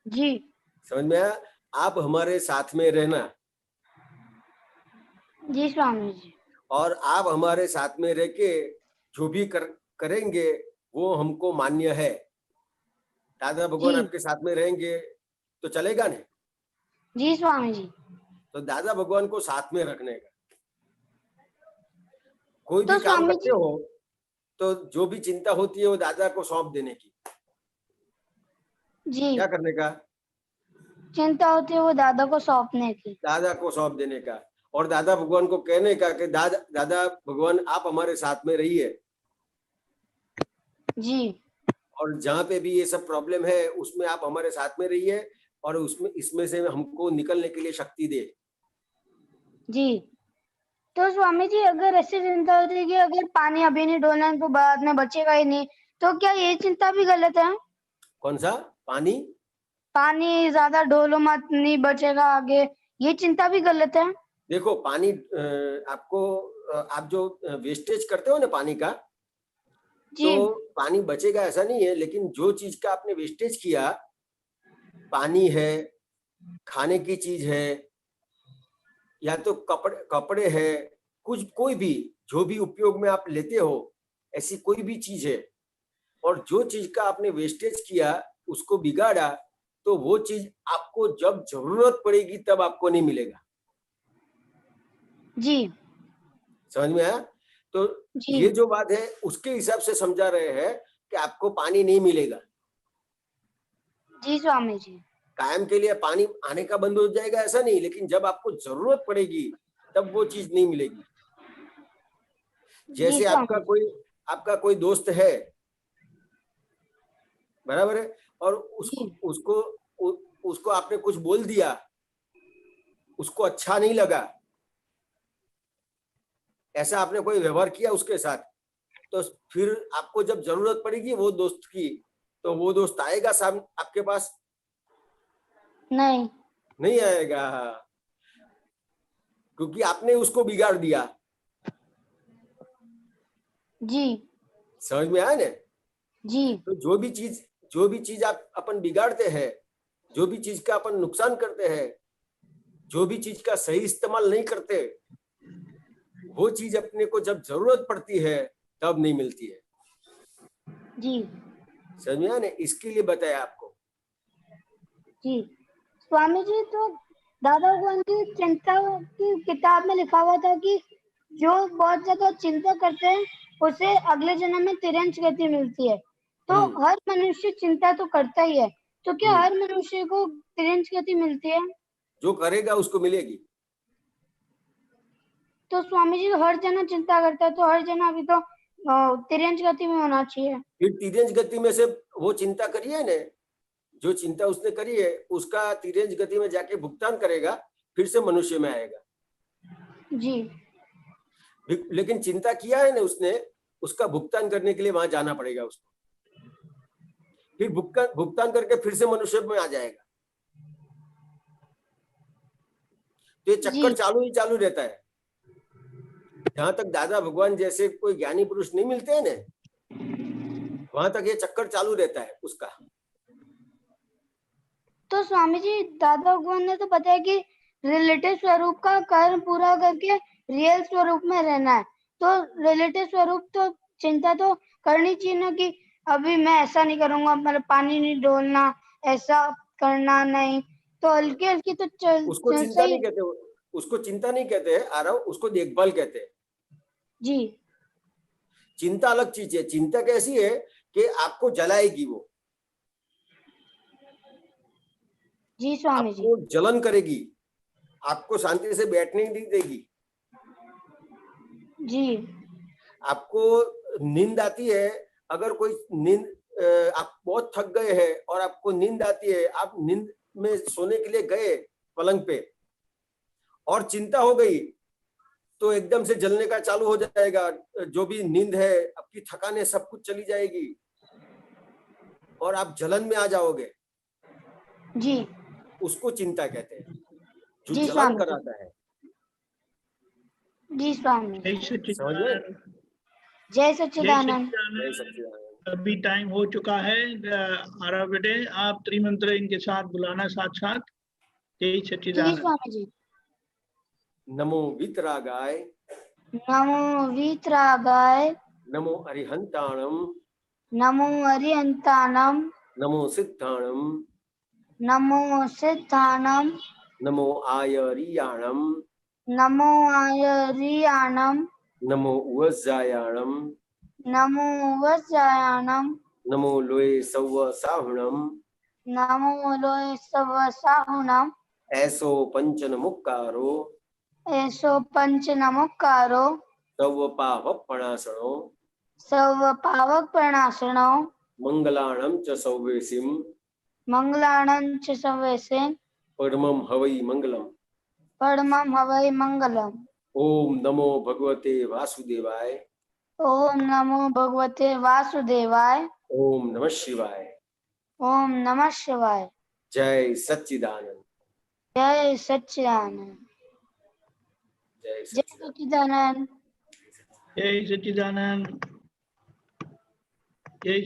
जी समझ में आया? आप हमारे साथ में रहना। जी स्वामी जी। और आप हमारे साथ में रह के जो भी करेंगे वो हमको मान्य है। दादा भगवान आपके साथ में रहेंगे तो चलेगा ना? जी स्वामी जी। तो दादा भगवान को साथ में रखने का, कोई तो भी काम स्वामी करते हो तो जो भी चिंता होती है वो दादा को सौंप देने की। जी क्या करने का? चिंता होती है वो दादा को सौंपने की। दादा को सौंप देने का, और दादा भगवान को कहने का कि दादा भगवान आप हमारे साथ में रहिए। जी। और जहाँ पे भी ये सब प्रॉब्लम है उसमें आप हमारे साथ में रहिए, और इसमें से हमको निकलने के लिए शक्ति दे। जी। तो स्वामी जी, अगर ऐसी चिंता होती है कि अगर पानी अभी नहीं डोलना है तो बाद में बचेगा ही नहीं, तो क्या ये चिंता भी गलत है? कौन सा पानी? पानी ज्यादा डोलो मत, नहीं बचेगा आगे, ये चिंता भी गलत है? देखो, पानी आपको आप जो वेस्टेज करते हो ना पानी का, तो पानी बचेगा ऐसा नहीं है, लेकिन जो चीज का आपने वेस्टेज किया, पानी है, खाने की चीज है, या तो कपड़े है, कोई भी जो भी उपयोग में आप लेते हो, ऐसी कोई भी चीज है, और जो चीज का आपने वेस्टेज किया, उसको बिगाड़ा, तो वो चीज आपको जब जरूरत पड़ेगी तब आपको नहीं मिलेगा। जी समझ में आया? तो ये जो बात है उसके हिसाब से समझा रहे हैं कि आपको पानी नहीं मिलेगा। जी स्वामी जी। कायम के लिए पानी आने का बंद हो जाएगा ऐसा नहीं, लेकिन जब आपको जरूरत पड़ेगी तब वो चीज नहीं मिलेगी। जैसे आपका कोई दोस्त है, बराबर है, और उसको आपने कुछ बोल दिया, उसको अच्छा नहीं लगा, ऐसा आपने कोई व्यवहार किया उसके साथ, तो फिर आपको जब जरूरत पड़ेगी वो दोस्त की, तो वो दोस्त आएगा सामने आपके पास? नहीं आएगा, क्योंकि आपने उसको बिगाड़ दिया। जी समझ में आया ना? जी। तो जो भी चीज आप अपन बिगाड़ते हैं, जो भी चीज का अपन नुकसान करते हैं, जो भी चीज का सही इस्तेमाल नहीं करते, वो चीज अपने को जब जरूरत पड़ती है तब नहीं मिलती है। जी समझ में आया ना? इसके लिए बताया आपको। जी स्वामी जी, तो दादा भगवान की चिंता की किताब में लिखा हुआ था कि जो बहुत ज्यादा चिंता करते हैं उसे अगले जन्म में तिरंज गति मिलती है। तो हर मनुष्य चिंता तो करता ही है, तो क्या हर मनुष्य को तिरंज गति मिलती है? जो करेगा उसको मिलेगी। तो स्वामी जी हर जना चिंता करता है, तो हर जना अभी तो तिरंज गति में होना चाहिए। फिर तिरंज गति में से वो चिंता करी है ने, जो चिंता उसने करी है उसका तिरंज गति में जाके भुगतान करेगा, फिर से मनुष्य में आएगा जी। लेकिन चिंता किया है ना उसने, उसका भुगतान करने के लिए वहां जाना पड़ेगा उसको, फिर भुगतान करके फिर से मनुष्य में आ जाएगा। तो ये चक्कर चालू ही चालू रहता है। जहां तक दादा भगवान जैसे कोई ज्ञानी पुरुष नहीं मिलते हैं ना, वहां तक ये चक्कर चालू रहता है उसका। तो स्वामी जी दादा भगवान ने तो बताया कि रिलेटिव स्वरूप का कर्म पूरा करके रियल स्वरूप में रहना है। तो रिलेटिव स्वरूप तो चिंता तो करनी चाहिए ना, कि अभी मैं ऐसा नहीं करूंगा, मतलब पानी नहीं डोलना, ऐसा करना नहीं, तो हल्की हल्की तो चल उसको चिंता नहीं कहते, उसको चिंता नहीं कहते हैं आरव, उसको देखभाल कहते हैं जी। चिंता अलग चीज है। चिंता कैसी है कि आपको जलाएगी वो, जी स्वामी जी। आपको जलन करेगी, आपको शांति से बैठने नहीं देगी जी। आपको नींद आती है, अगर कोई नींद आप बहुत थक गए हैं और आपको नींद आती है, आप नींद में सोने के लिए गए पलंग पे और चिंता हो गई तो एकदम से जलने का चालू हो जाएगा। जो भी नींद है, आपकी थकान है, सब कुछ चली जाएगी और आप जलन में आ जाओगे। जी। उसको चिंता कहते हैं, जो जी जलन स्वामी जी। कराता है। जी स्वामी। जय सच्चिदानंद। जय सच्चिदानंद। जय सच्चिदानंद। अभी टाइम हो चुका है 12 बजे। आप त्रिमंत्र इनके साथ बुलाना साथ साथ। जय जी सच्चिदानंद। स्वामी जी। नमो वीतरागाय, नमो वीतरागाय, नमो अरिहंताणम, नमो अरिहंताणम, नमो सिद्धाणम, नमो सिद्धाणम, नमो आयरियाणम, नमो आयरियाणम, नमो उवज्जायाणम, नमो वज्रायाणम, नमो लोये सव्व साहुणम, नमो लोय सवसाहुणम, ऐसो पंचन मुक्कारो, ऐसो पंच नमोकारो, सव्व पाप प्रणासनो, सर्व पावक प्रणाशनो, मंगलाणम च सौवेसिम, मंगलाणं च सवेसे, परमम हवै मंगलम। परमं हवै मंगलम्। ओम नमो भगवते वासुदेवाय, ओम नमो भगवते वासुदेवाय, ओम नमः शिवाय। ओम नमः शिवाय। जय सच्चिदानंद। जय सच्चिदानंद। जय जय सच्चिदानंद। जय सच्चिदानंद। जय